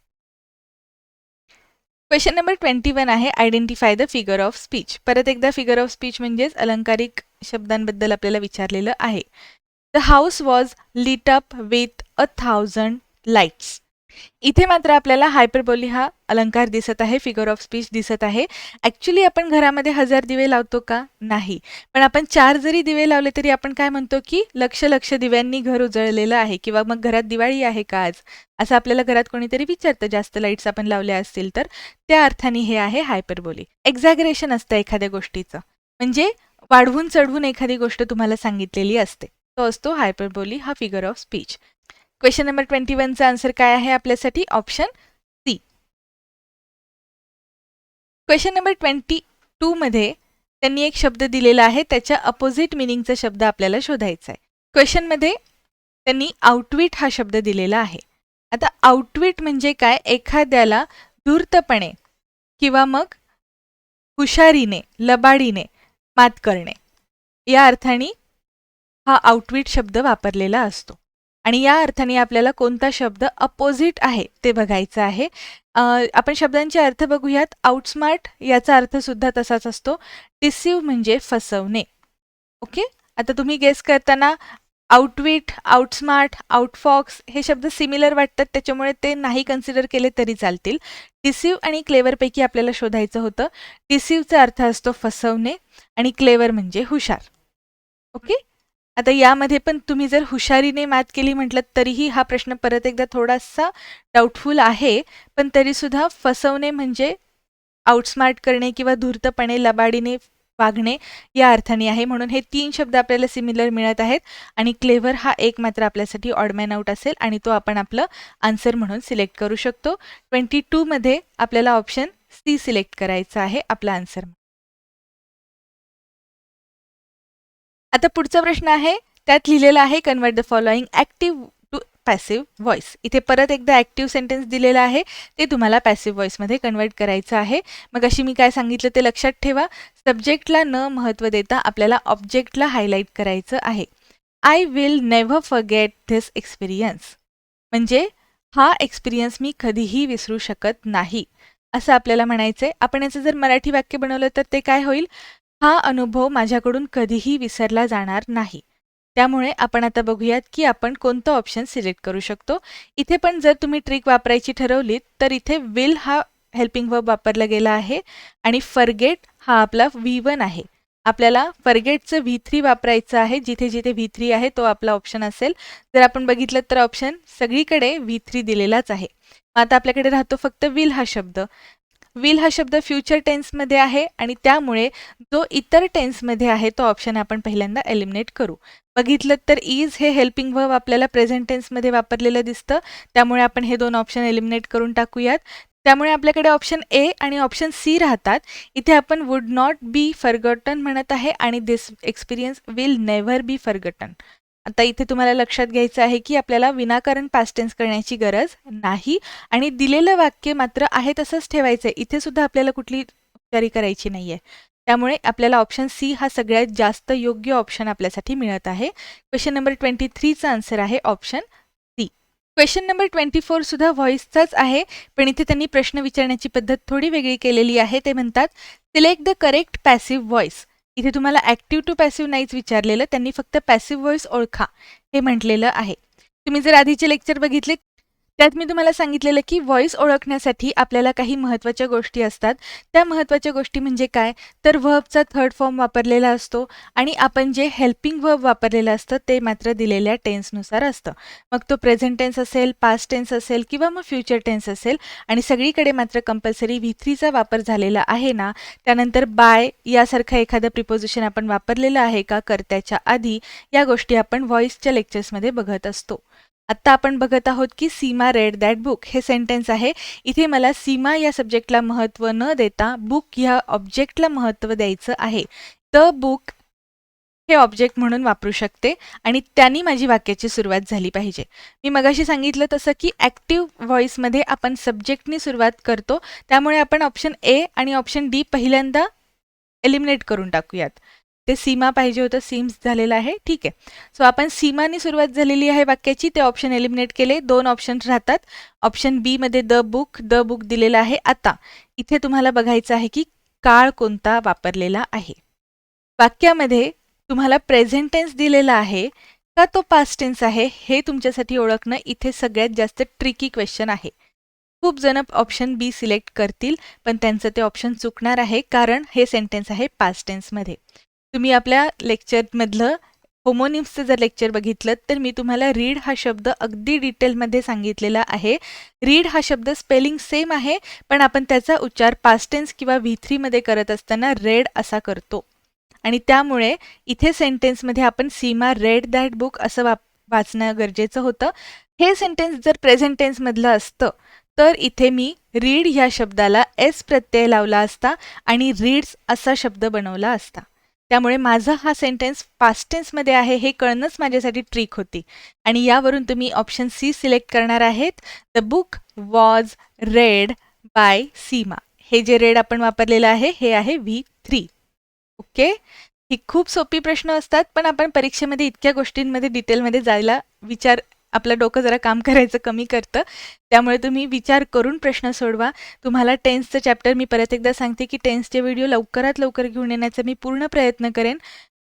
Speaker 1: क्वेश्चन नंबर 21 आहे identify the figure of speech. परत एकदा फिगर ऑफ स्पीच म्हणजेच अलंकारिक शब्दांबद्दल आपल्याला विचारलेलं आहे. The house was lit up with 1000 lights. इथे मात्र आपल्याला हायपरबोली हा अलंकार दिसत आहे, फिगर ऑफ स्पीच दिसत आहे. ॲक्च्युली आपण घरामध्ये 1000 दिवे लावतो का? नाही. पण आपण 4 जरी दिवे लावले तरी आपण काय म्हणतो की लक्ष लक्ष दिव्यांनी घर उजळलेलं आहे किंवा मग घरात दिवाळी आहे का आज? असं आपल्याला घरात कोणीतरी विचारतं, जास्त लाईट्स आपण लावल्या असतील तर. त्या अर्थाने हे आहे हायपरबोली. एक्झॅगरेशन असतं एखाद्या गोष्टीचं, म्हणजे वाढवून चढवून एखादी गोष्ट तुम्हाला सांगितलेली असते, तो असतो हायपरबोली हा figure of speech. Question number 21चा आन्सर काय आहे आपल्यासाठी? Option C. क्वेश्चन नंबर 22 मध्ये त्यांनी एक शब्द दिलेला आहे, त्याच्या अपोजिट मिनिंगचा शब्द आपल्याला शोधायचा आहे. क्वेश्चनमध्ये त्यांनी आउटविट हा शब्द दिलेला आहे. आता आउटविट म्हणजे काय? एखाद्याला धूर्तपणे किंवा मग हुशारीने, लबाडीने मात करणे, या अर्थाने हा आउटविट शब्द वापरलेला असतो. आणि या अर्थाने आपल्याला कोणता शब्द अपोजिट आहे ते बघायचं आहे. आपण शब्दांचे अर्थ बघूयात. आउटस्मार्ट याचा अर्थ सुद्धा तसाच असतो. डिसीव म्हणजे फसवणे. ओके, आता तुम्ही गेस करताना आउटविट, आउटस्मार्ट, आउटफॉक्स हे शब्द सिमिलर वाटतात, त्याच्यामुळे ते नाही कन्सिडर केले तरी चालतील. डिसीव आणि क्लेवरपैकी आपल्याला शोधायचं होतं. डिसीवचा अर्थ असतो फसवणे आणि क्लेवर म्हणजे हुशार. ओके, आता यामध्ये पण तुम्ही जर हुशारीने मात केली म्हटलं तरीही हा प्रश्न परत एकदा थोडासा डाऊटफुल आहे, पण तरीसुद्धा फसवणे म्हणजे आउटस्मार्ट करणे किंवा धूर्तपणे लबाडीने वागणे या अर्थाने आहे. म्हणून हे 3 शब्द आपल्याला सिमिलर मिळत आहेत आणि क्लेव्हर हा एक मात्र आपल्यासाठी ऑडमॅन आउट असेल आणि तो आपण आपलं आन्सर म्हणून सिलेक्ट करू शकतो. 22 मध्ये आपल्याला ऑप्शन सी सिलेक्ट करायचा आहे आपला आन्सर. आता पुढचा प्रश्न आहे, त्यात लिहिलेला आहे convert the following active to passive voice. इथे परत एकदा ॲक्टिव्ह सेंटेन्स दिलेला आहे, ते तुम्हाला पॅसिव्ह व्हॉइसमध्ये कन्वर्ट करायचं आहे. मग अशी मी काय सांगितलं ते लक्षात ठेवा. सब्जेक्टला न महत्त्व देता आपल्याला ऑब्जेक्टला हायलाईट करायचं आहे. I will never forget this experience, म्हणजे हा एक्सपिरियन्स मी कधीही विसरू शकत नाही असं आपल्याला म्हणायचं आहे. आपण याचं जर मराठी वाक्य बनवलं तर ते काय होईल? हा अनुभव माझ्याकडून कधीही विसरला जाणार नाही. त्यामुळे आपण आता बघूयात की आपण कोणतं ऑप्शन सिलेक्ट करू शकतो. इथे पण जर तुम्ही ट्रिक वापरायची ठरवलीत तर इथे विल हा हेल्पिंग वर्ब वापरला गेला आहे आणि फॉरगेट हा आपला V1 आहे. आपल्याला फॉरगेटचं V3 वापरायचं आहे. जिथे जिथे V3 आहे तो आपला ऑप्शन असेल. जर आपण बघितलं तर ऑप्शन सगळीकडे V3 दिलेलाच आहे. आता आपल्याकडे राहतो फक्त विल हा शब्द. विल हा शब्द फ्युचर टेन्समध्ये आहे आणि त्यामुळे जो इतर टेन्समध्ये आहे तो ऑप्शन आपण पहिल्यांदा एलिमिनेट करू. बघितलं तर इज हे हेल्पिंग वर्ब आपल्याला प्रेझेंट टेन्समध्ये वापरलेलं दिसतं, त्यामुळे आपण हे दोन ऑप्शन एलिमिनेट करून टाकूयात. त्यामुळे आपल्याकडे ऑप्शन ए आणि ऑप्शन सी राहतात. इथे आपण वुड नॉट बी फॉरगॉटन म्हणत आहे आणि this experience will never be forgotten. आता इथे तुम्हाला लक्षात घ्यायचं आहे की आपल्याला विनाकारण पास्ट टेन्स करण्याची गरज नाही आणि दिलेलं वाक्य मात्र आहे तसंच ठेवायचं आहे. इथे सुद्धा आपल्याला कुठली उपचारी करायची नाहीये. त्यामुळे आपल्याला ऑप्शन सी हा सगळ्यात जास्त योग्य ऑप्शन आपल्यासाठी मिळत आहे. क्वेश्चन नंबर 23चा आन्सर आहे ऑप्शन सी. क्वेश्चन नंबर 24 सुद्धा व्हॉइसचाच आहे, पण इथे त्यांनी प्रश्न विचारण्याची पद्धत थोडी वेगळी केलेली आहे. ते म्हणतात select the correct passive voice. इथे तुम्हाला ॲक्टिव्ह टू पॅसिव्ह नाहीच विचारलेलं, त्यांनी फक्त पॅसिव्ह व्हॉइस ओळखा हे म्हटलेलं आहे. तुम्ही जर आधीचे लेक्चर बघितले त्यात मी तुम्हाला सांगितलेलं की व्हॉइस ओळखण्यासाठी आपल्याला काही महत्त्वाच्या गोष्टी असतात. त्या महत्त्वाच्या गोष्टी म्हणजे काय, तर व्हर्बचा थर्ड फॉर्म वापरलेला असतो आणि आपण जे हेल्पिंग व्हर्ब वापरलेलं असतं ते मात्र दिलेल्या टेन्सनुसार असतं. मग तो प्रेझेंट टेन्स असेल, पास्ट टेन्स असेल किंवा मग फ्युचर टेन्स असेल आणि सगळीकडे मात्र कंपल्सरी V3चा वापर झालेला आहे ना. त्यानंतर बाय यासारखं एखादं प्रिपोजिशन आपण वापरलेलं आहे का कर्त्याच्या आधी, या गोष्टी आपण व्हॉइसच्या लेक्चर्समध्ये बघत असतो. आत्ता आपण बघत आहोत की सीमा रेड दॅट बुक हे सेंटेन्स आहे. इथे मला सीमा या सब्जेक्टला महत्त्व न देता बुक ह्या ऑब्जेक्टला महत्त्व द्यायचं आहे. द बुक हे ऑब्जेक्ट म्हणून वापरू शकते आणि त्यांनी माझी वाक्याची सुरुवात झाली पाहिजे. मी मगाशी सांगितलं तसं की ॲक्टिव्ह व्हॉइसमध्ये आपण सब्जेक्टनी सुरुवात करतो, त्यामुळे आपण ऑप्शन ए आणि ऑप्शन डी पहिल्यांदा एलिमिनेट करून टाकूयात. ते सीमा पाहिजे होतं, सीम्स झालेलं आहे, ठीक आहे. सो आपण सीमानी सुरुवात झालेली आहे वाक्याची, ते ऑप्शन एलिमिनेट केले. दोन ऑप्शन्स राहतात. ऑप्शन बी मध्ये द बुक दिलेलं आहे. आता इथे तुम्हाला बघायचं आहे की काळ कोणता वापरलेला आहे. वाक्यामध्ये तुम्हाला प्रेझेंट टेन्स दिलेला आहे का तो पास्ट टेन्स आहे हे तुमच्यासाठी ओळखणं इथे सगळ्यात जास्त ट्रिकी क्वेश्चन आहे. खूप जण ऑप्शन बी सिलेक्ट करतील, पण त्यांचं ते ऑप्शन चुकणार आहे कारण हे सेंटेन्स आहे पास्ट टेन्समध्ये. तुम्ही आपल्या लेक्चरमधलं होमोनिम्सचं जर लेक्चर बघितलं तर मी तुम्हाला रीड हा शब्द अगदी डिटेलमध्ये सांगितलेला आहे. रीड हा शब्द स्पेलिंग सेम आहे, पण आपण त्याचा उच्चार पास्ट टेन्स किंवा V3 मध्ये करत असताना रेड असा करतो आणि त्यामुळे इथे सेंटेन्समध्ये आपण सीमा रेड दॅट बुक असं वाचणं गरजेचं होतं. हे सेंटेन्स जर प्रेझेंट टेन्समधलं असतं तर इथे मी रीड ह्या शब्दाला एस प्रत्यय लावला असता आणि रीड्स असा शब्द बनवला असता. त्यामुळे माझा हा सेंटेन्स पास्ट टेन्समध्ये आहे हे कळणंच माझ्यासाठी ट्रिक होती आणि यावरून तुम्ही ऑप्शन सी सिलेक्ट करणार आहेत. The book was read by Seema. हे जे रेड आपण वापरलेलं आहे हे आहे V3. ओके, ही खूप सोपी प्रश्न असतात, पण आपण परीक्षेमध्ये इतक्या गोष्टींमध्ये डिटेलमध्ये जायला आपलं डोकं जरा काम करायचं कमी करतं. त्यामुळे तुम्ही विचार करून प्रश्न सोडवा. तुम्हाला टेन्सचं चॅप्टर मी परत एकदा सांगते की टेन्सचे व्हिडिओ लवकरात लवकर घेऊन येण्याचा मी पूर्ण प्रयत्न करेन,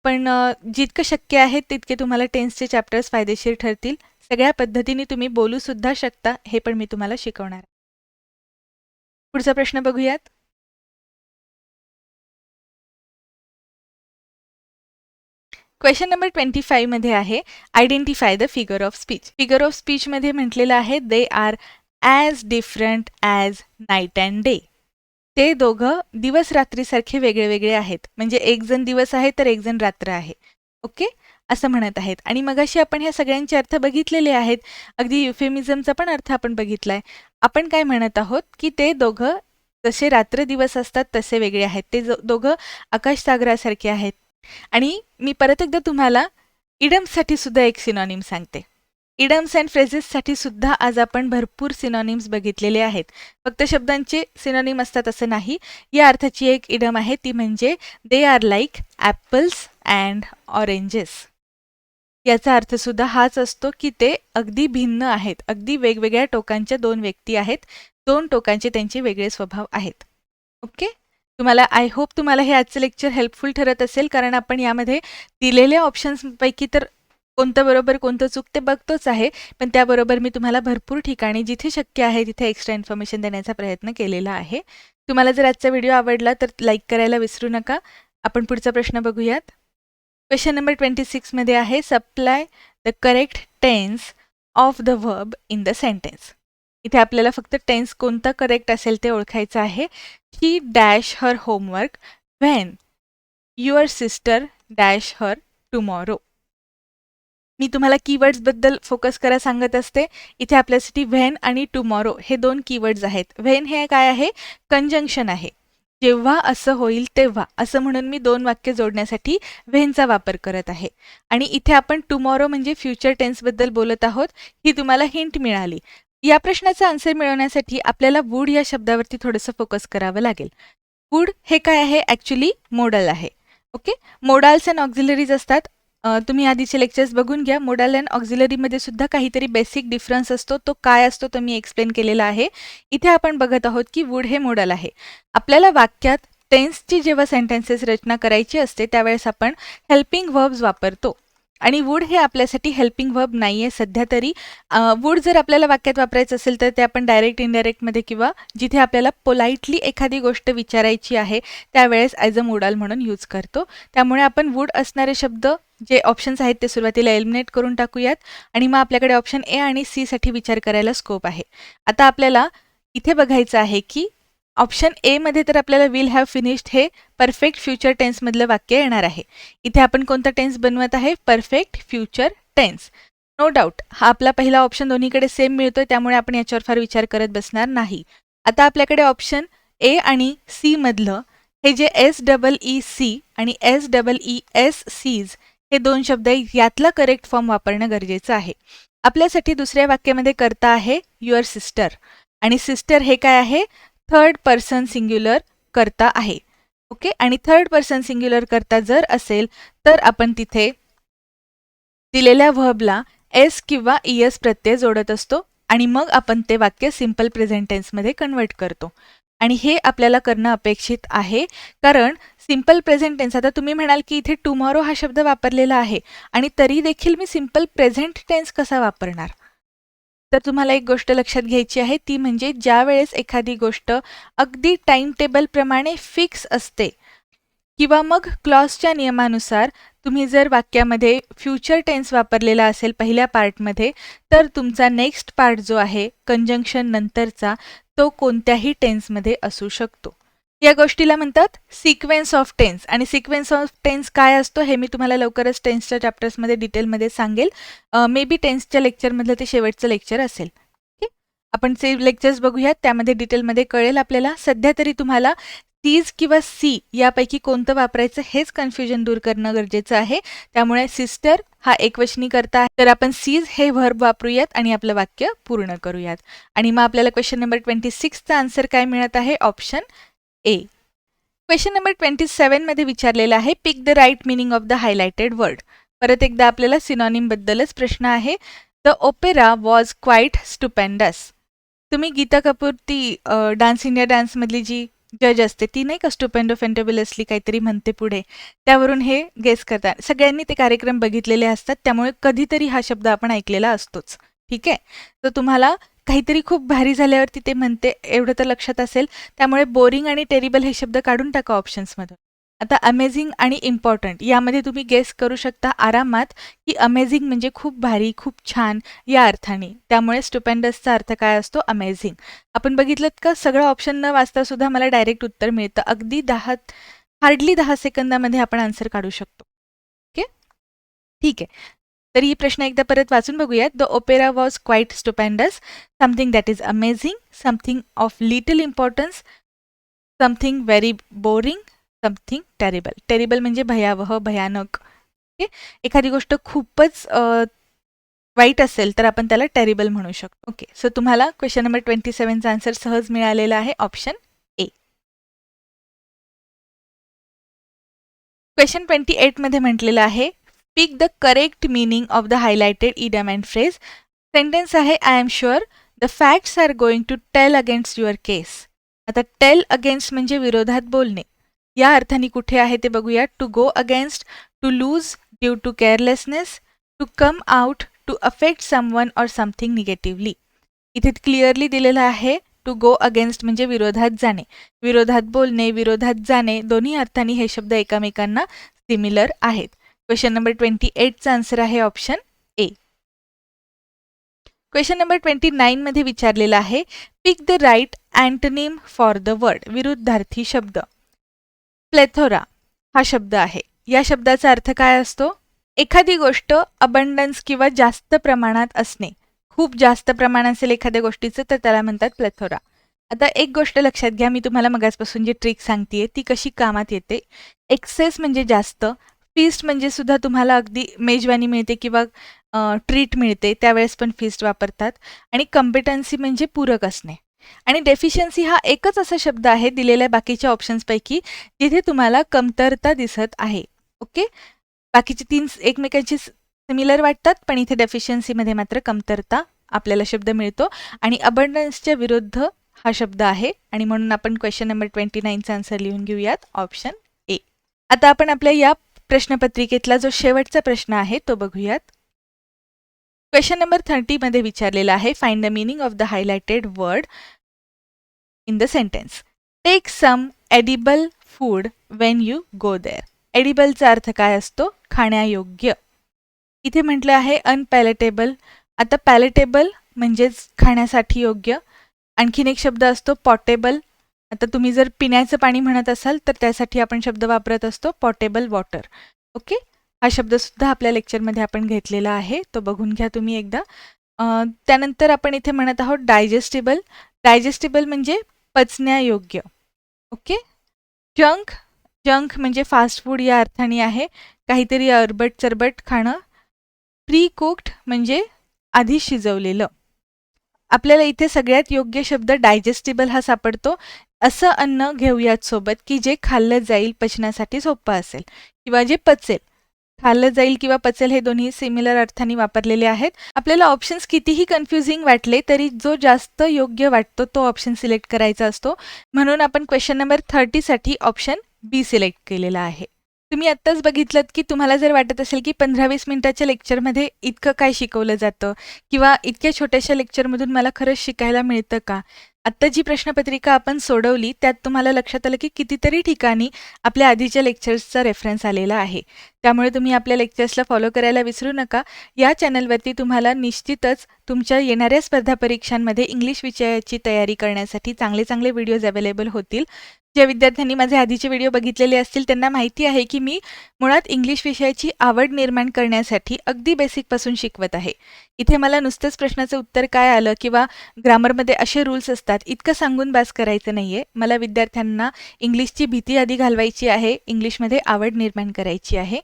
Speaker 1: पण जितकं शक्य आहे तितके तुम्हाला टेन्सचे चॅप्टर्स फायदेशीर ठरतील. सगळ्या पद्धतीने तुम्ही बोलू सुद्धा शकता, हे पण मी तुम्हाला शिकवणार. पुढचा प्रश्न बघूयात. क्वेश्चन नंबर 25 मध्ये आहे identify the figure of speech. Figure of speech मध्ये म्हटलेलं आहे they are as different as night and day. ते दोघं दिवस रात्रीसारखे वेगळे वेगळे आहेत. म्हणजे एक जण दिवस आहे तर एक जण रात्र आहे. ओके, असं म्हणत आहेत. आणि मगाशी आपण ह्या सगळ्यांचे अर्थ बघितलेले आहेत. अगदी युफेमिझमचा पण अर्थ आपण बघितलाय. आपण काय म्हणत आहोत की ते दोघं जसे रात्र दिवस असतात तसे वेगळे आहेत. ते दोघं आकाश सागरासारखे आहेत. आणि मी परत एकदा तुम्हाला इडम्ससाठी सुद्धा एक सिनॉनिम सांगते. इडम्स अँड फ्रेजेससाठी सुद्धा आज आपण भरपूर सिनॉनिम्स बघितलेले आहेत. फक्त शब्दांचे सिनॉनिम असतात असं नाही. या अर्थाची एक इडम आहे ती म्हणजे they are like apples and oranges. याचा अर्थ सुद्धा हाच असतो की ते अगदी भिन्न आहेत. अगदी वेगवेगळ्या टोकांच्या दोन व्यक्ती आहेत. दोन टोकांचे त्यांचे वेगळे स्वभाव आहेत. ओके, आय होप तुम्हाला हे आजचं लेक्चर हेल्पफुल ठरत असेल, कारण आपण यामध्ये दिलेल्या ऑप्शन्सपैकी तर कोणतं बरोबर कोणतं चूक ते बघतोच आहे, पण त्याबरोबर मी तुम्हाला भरपूर ठिकाणी जिथे शक्य आहे तिथे एक्स्ट्रा इन्फॉर्मेशन देण्याचा प्रयत्न केलेला आहे. तुम्हाला जर आजचा व्हिडिओ आवडला तर लाईक करायला विसरू नका. आपण पुढचा प्रश्न बघूयात. क्वेश्चन नंबर 26 मध्ये आहे supply the correct tense of the verb in the sentence. इथे आपल्याला फक्त टेन्स कोणता करेक्ट असेल ते ओळखायचं आहे. She dash her homework when your sister dash her tomorrow. मी तुम्हाला कीवर्ड्सबद्दल फोकस करा सांगत असते. इथे आपल्यासाठी व्हेन आणि टुमॉरो हे 2 कीवर्ड्स आहेत. व्हेन हे काय आहे? कंजंक्शन आहे. जेव्हा असं होईल तेव्हा असं म्हणून मी 2 वाक्य जोडण्यासाठी व्हेनचा वापर करत आहे. आणि इथे आपण टुमॉरो म्हणजे फ्युचर टेन्सबद्दल बोलत आहोत. ही तुम्हाला हिंट मिळाली. या प्रश्नाचा आन्सर मिळवण्यासाठी आपल्याला वुड या शब्दावरती थोडंसं फोकस करावं लागेल. वुड हे काय आहे? ॲक्च्युली मोडल आहे. ओके, मोडाल्स अँड ऑक्झिलरीज असतात. तुम्ही आधीचे लेक्चर्स बघून घ्या. मोडाल अँड ऑक्झिलरीमध्ये सुद्धा काहीतरी बेसिक डिफरन्स असतो. तो काय असतो तो मी एक्सप्लेन केलेला आहे. इथे आपण बघत आहोत की वुड हे मोडाल आहे. आपल्याला वाक्यात टेन्सची जेव्हा सेंटेन्सेस रचना करायची असते त्यावेळेस आपण हेल्पिंग व्हर्ब्स वापरतो. आणि वुड हे आपल्यासाठी हेल्पिंग व्हर्ब नाही आहे सध्या तरी. वुड जर आपल्याला वाक्यात वापरायचं असेल तर ते आपण डायरेक्ट इनडायरेक्टमध्ये किंवा जिथे आपल्याला पोलाइटली एखादी गोष्ट विचारायची आहे त्यावेळेस ॲज अ मोडाल म्हणून यूज करतो. त्यामुळे आपण वुड असणारे शब्द जे ऑप्शन्स आहेत ते सुरुवातीला एलिमिनेट करून टाकूयात आणि मग आपल्याकडे ऑप्शन ए आणि सी साठी विचार करायला स्कोप आहे. आता आपल्याला इथे बघायचं आहे की ऑप्शन ए मध्ये तर आपल्याला विल हॅव फिनिश्ड हे परफेक्ट फ्युचर टेन्समधलं वाक्य येणार आहे. इथे आपण कोणता टेन्स बनवत आहे? Perfect future tense. No doubt हा आपला पहिला ऑप्शन दोन्हीकडे सेम मिळतोय त्यामुळे आपण याच्यावर फार विचार करत बसणार नाही. आता आपल्याकडे ऑप्शन ए आणि सी मधलं हे जे SEEC आणि SEES हे 2 शब्द यातला करेक्ट फॉर्म वापरणं गरजेचं आहे. आपल्यासाठी दुसऱ्या वाक्यामध्ये करता आहे युअर सिस्टर आणि सिस्टर हे काय आहे? थर्ड पर्सन सिंग्युलर करता आहे. ओके, आणि थर्ड पर्सन सिंग्युलर करता जर असेल तर आपण तिथे दिलेल्या व्हर्बला एस किंवा ES प्रत्यय जोडत असतो आणि मग आपण ते वाक्य सिंपल प्रेझेंट टेन्समध्ये कन्वर्ट करतो. आणि हे आपल्याला करणं अपेक्षित आहे कारण सिंपल प्रेझेंट टेन्स, आता तुम्ही म्हणाल की इथे टुमॉरो हा शब्द वापरलेला आहे आणि तरी देखील मी सिंपल प्रेझेंट टेन्स कसा वापरणार? तर तुम्हाला एक गोष्ट लक्षात घ्यायची आहे ती म्हणजे ज्या वेळेस एखादी गोष्ट अगदी टाइम टेबलप्रमाणे फिक्स असते किंवा मग क्लॉजच्या नियमानुसार तुम्ही जर वाक्यामध्ये फ्युचर टेन्स वापरलेला असेल पहिल्या पार्टमध्ये तर तुमचा नेक्स्ट पार्ट जो आहे कंजंक्शन नंतरचा तो कोणत्याही टेन्समध्ये असू शकतो. या गोष्टीला म्हणतात सिक्वेन्स ऑफ टेन्स. आणि सिक्वेन्स ऑफ टेन्स काय असतो हे मी तुम्हाला लवकरच टेन्सच्या चॅप्टर्समध्ये डिटेलमध्ये सांगेल. मे बी टेन्सच्या लेक्चरमधलं ते शेवटचं लेक्चर असेल. ओके, आपण ते लेक्चर्स बघूयात त्यामध्ये डिटेलमध्ये कळेल आपल्याला. सध्या तरी तुम्हाला सीज किंवा सी यापैकी कोणतं वापरायचं हेच कन्फ्युजन दूर करणं गरजेचं आहे. त्यामुळे सिस्टर हा एकवचनी करता आहे तर आपण सीज हे व्हर्ब वापरूयात आणि आपलं वाक्य पूर्ण करूयात. आणि मग आपल्याला क्वेश्चन नंबर 26चा आन्सर काय मिळत आहे? Option A. क्वेश्चन नंबर 27 मध्ये विचारलेला आहे pick the right meaning of the highlighted word. परत एकदा आपल्याला सिनॉनिम बद्दलच प्रश्न आहे. The opera was quite stupendous. तुम्ही गीता कपूर ती डान्स इंडिया डान्समधली जी जज असते ती नाही का स्टुपेंडो फेंटेबुलसली काहीतरी म्हणते पुढे, त्यावरून हे गेस करतात. सगळ्यांनी ते कार्यक्रम बघितलेले असतात त्यामुळे कधीतरी हा शब्द आपण ऐकलेला असतोच. ठीक आहे, तर तुम्हाला काहीतरी खूप भारी झाल्यावरती ते म्हणते एवढं तर लक्षात असेल. त्यामुळे बोरिंग आणि टेरिबल हे शब्द काढून टाका ऑप्शन्समधून. आता अमेझिंग आणि इम्पॉर्टंट यामध्ये तुम्ही गेस करू शकता आरामात की अमेझिंग म्हणजे खूप भारी खूप छान या अर्थाने. त्यामुळे स्टुपेंडसचा अर्थ काय असतो? अमेझिंग. आपण बघितलं का सगळं ऑप्शन न वाचता सुद्धा मला डायरेक्ट उत्तर मिळतं. अगदी हार्डली 10 सेकंदामध्ये आपण आन्सर काढू शकतो. ओके, ठीक आहे. तर ही प्रश्न एकदा परत वाचून बघूयात. The opera was quite stupendous, something that is amazing, something of little importance, something very boring, something terrible. Terrible म्हणजे भयावह भयानक. ओके, एखादी गोष्ट खूपच वाईट असेल तर आपण त्याला टेरिबल म्हणू शकतो. ओके, सो तुम्हाला क्वेश्चन नंबर 27चा आन्सर सहज मिळालेला आहे ऑप्शन ए. क्वेश्चन 28 मध्ये म्हटलेलं आहे pick the correct meaning of the highlighted idiom and phrase. Sentence आहे I am sure the facts are going to tell against your case. आता tell against म्हणजे विरोधात बोलणे. या अर्थाने कुठे आहे ते बघूया. To go against, to lose due to carelessness, to come out, to affect someone or something negatively. इथे क्लिअरली दिलेलं आहे टू गो अगेन्स्ट म्हणजे विरोधात जाणे. विरोधात बोलणे, विरोधात जाणे दोन्ही अर्थाने हे शब्द एकमेकांना सिमिलर आहेत. क्वेश्चन नंबर 28चा आन्सर आहे ऑप्शन ए. क्वेश्चन नंबर 29 मध्ये विचारलेला आहे, pick the right antonym for the word. विरुद्धार्थी शब्द. प्लेथोरा हा शब्द आहे. या शब्दाचा अर्थ काय असतो? एखादी गोष्ट अबंडन्स किंवा जास्त प्रमाणात असणे. खूप जास्त प्रमाण असेल एखाद्या गोष्टीचं तर त्याला म्हणतात प्लेथोरा. आता एक गोष्ट लक्षात घ्या, मी तुम्हाला मगाचपासून जी ट्रिक सांगतेय ती कशी कामात येते. एक्सेस म्हणजे जास्त, फीस्ट म्हणजे सुद्धा तुम्हाला अगदी मेजवानी मिळते किंवा ट्रीट मिळते त्यावेळेस पण फीस्ट वापरतात. आणि कॉम्पिटन्सी म्हणजे पूरक असणे. आणि डेफिशियन्सी हा एकच असा शब्द आहे दिलेल्या बाकीच्या ऑप्शन्सपैकी जिथे तुम्हाला कमतरता दिसत आहे. ओके, बाकीचे 3 एकमेकांशी सिमिलर वाटतात, पण इथे डेफिशियन्सीमध्ये मात्र कमतरता आपल्याला शब्द मिळतो आणि अबंडन्सच्या विरुद्ध हा शब्द आहे. आणि म्हणून आपण क्वेश्चन नंबर 29चा आन्सर लिहून घेऊयात, ऑप्शन ए. आता आपण आपल्या या प्रश्नपत्रिकेतला जो शेवटचा प्रश्न आहे तो बघूयात. क्वेश्चन नंबर 30 मध्ये विचारलेला आहे, find the meaning of the highlighted word in the sentence. Take some edible food when you go there. एडिबलचा अर्थ काय असतो? खाण्यायोग्य. इथे म्हटलं आहे अनपॅलेटेबल. आता पॅलेटेबल म्हणजेच खाण्यासाठी योग्य. आणखीन एक शब्द असतो पॉटेबल. आता तुम्ही जर पिण्याचं पाणी म्हणत असाल तर त्यासाठी आपण शब्द वापरत असतो पॉटेबल वॉटर. ओके, हा शब्द सुद्धा आपल्या लेक्चरमध्ये आपण घेतलेला आहे, तो बघून घ्या तुम्ही एकदा. त्यानंतर आपण इथे म्हणत आहोत डायजेस्टिबल. डायजेस्टिबल म्हणजे पचण्यायोग्य. Okay, junk. जंक म्हणजे फास्ट फूड या अर्थाने आहे, काहीतरी अरबट चरबट खाणं. प्री कुक्ड म्हणजे आधी शिजवलेलं. आपल्याला इथे सगळ्यात योग्य शब्द डायजेस्टिबल हा सापडतो. असं अन्न घेऊयात सोबत की जे खाल्लं जाईल, पचनासाठी सोपं असेल किंवा जे पचेल. खाल्लं जाईल किंवा पचेल हे दोन्ही सिमिलर अर्थाने वापरलेले आहेत. आपल्याला ऑप्शन्स कितीही कन्फ्युजिंग वाटले तरी जो जास्त योग्य वाटतो तो ऑप्शन सिलेक्ट करायचा असतो. म्हणून आपण क्वेश्चन नंबर 30 साठी ऑप्शन बी सिलेक्ट केलेला आहे. तुम्ही आत्ताच बघितलं की तुम्हाला जर वाटत असेल की 15-20 मिनिटाच्या लेक्चरमध्ये इतकं काय शिकवलं जातं किंवा इतक्या छोट्याशा लेक्चरमधून मला खरंच शिकायला मिळतं का? आत्ता जी प्रश्नपत्रिका आपण सोडवली त्यात तुम्हाला लक्षात आलं की कितीतरी ठिकाणी आपल्या आधीच्या लेक्चर्सचा रेफरन्स आलेला आहे. त्यामुळे तुम्ही आपल्या लेक्चर्सला फॉलो करायला विसरू नका. या चॅनलवरती तुम्हाला निश्चितच तुमच्या येणाऱ्या स्पर्धा परीक्षांमध्ये इंग्लिश विषयाची तयारी करण्यासाठी चांगले चांगले व्हिडिओज अवेलेबल होतील. ज्या विद्यार्थ्यांनी माझे आधीचे व्हिडिओ बघितलेले असतील त्यांना माहिती आहे की मी मुळात इंग्लिश विषयाची आवड निर्माण करण्यासाठी अगदी बेसिकपासून शिकवत आहे. इथे मला नुसतंच प्रश्नाचं उत्तर काय आलं किंवा ग्रामरमध्ये असे रूल्स असतात इतकं सांगून बास करायचं नाहीये. मला विद्यार्थ्यांना इंग्लिशची भीती आधी घालवायची आहे, इंग्लिशमध्ये आवड निर्माण करायची आहे.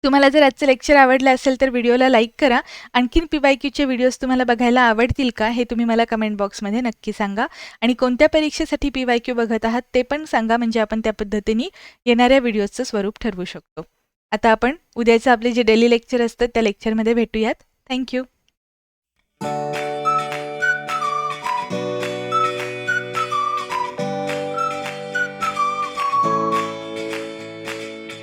Speaker 1: तुम्हाला जर आजचं लेक्चर आवडलं असेल तर व्हिडिओला लाईक करा. आणखीन PYQचे व्हिडिओज तुम्हाला बघायला आवडतील का हे तुम्ही मला कमेंट बॉक्समध्ये नक्की सांगा. आणि कोणत्या परीक्षेसाठी PYQ बघत आहात ते पण सांगा, म्हणजे आपण त्या पद्धतीने येणाऱ्या व्हिडिओजचं स्वरूप ठरवू शकतो. आता आपण उद्याचं आपले जे डेली लेक्चर असतं त्या लेक्चरमध्ये भेटूयात. थँक्यू.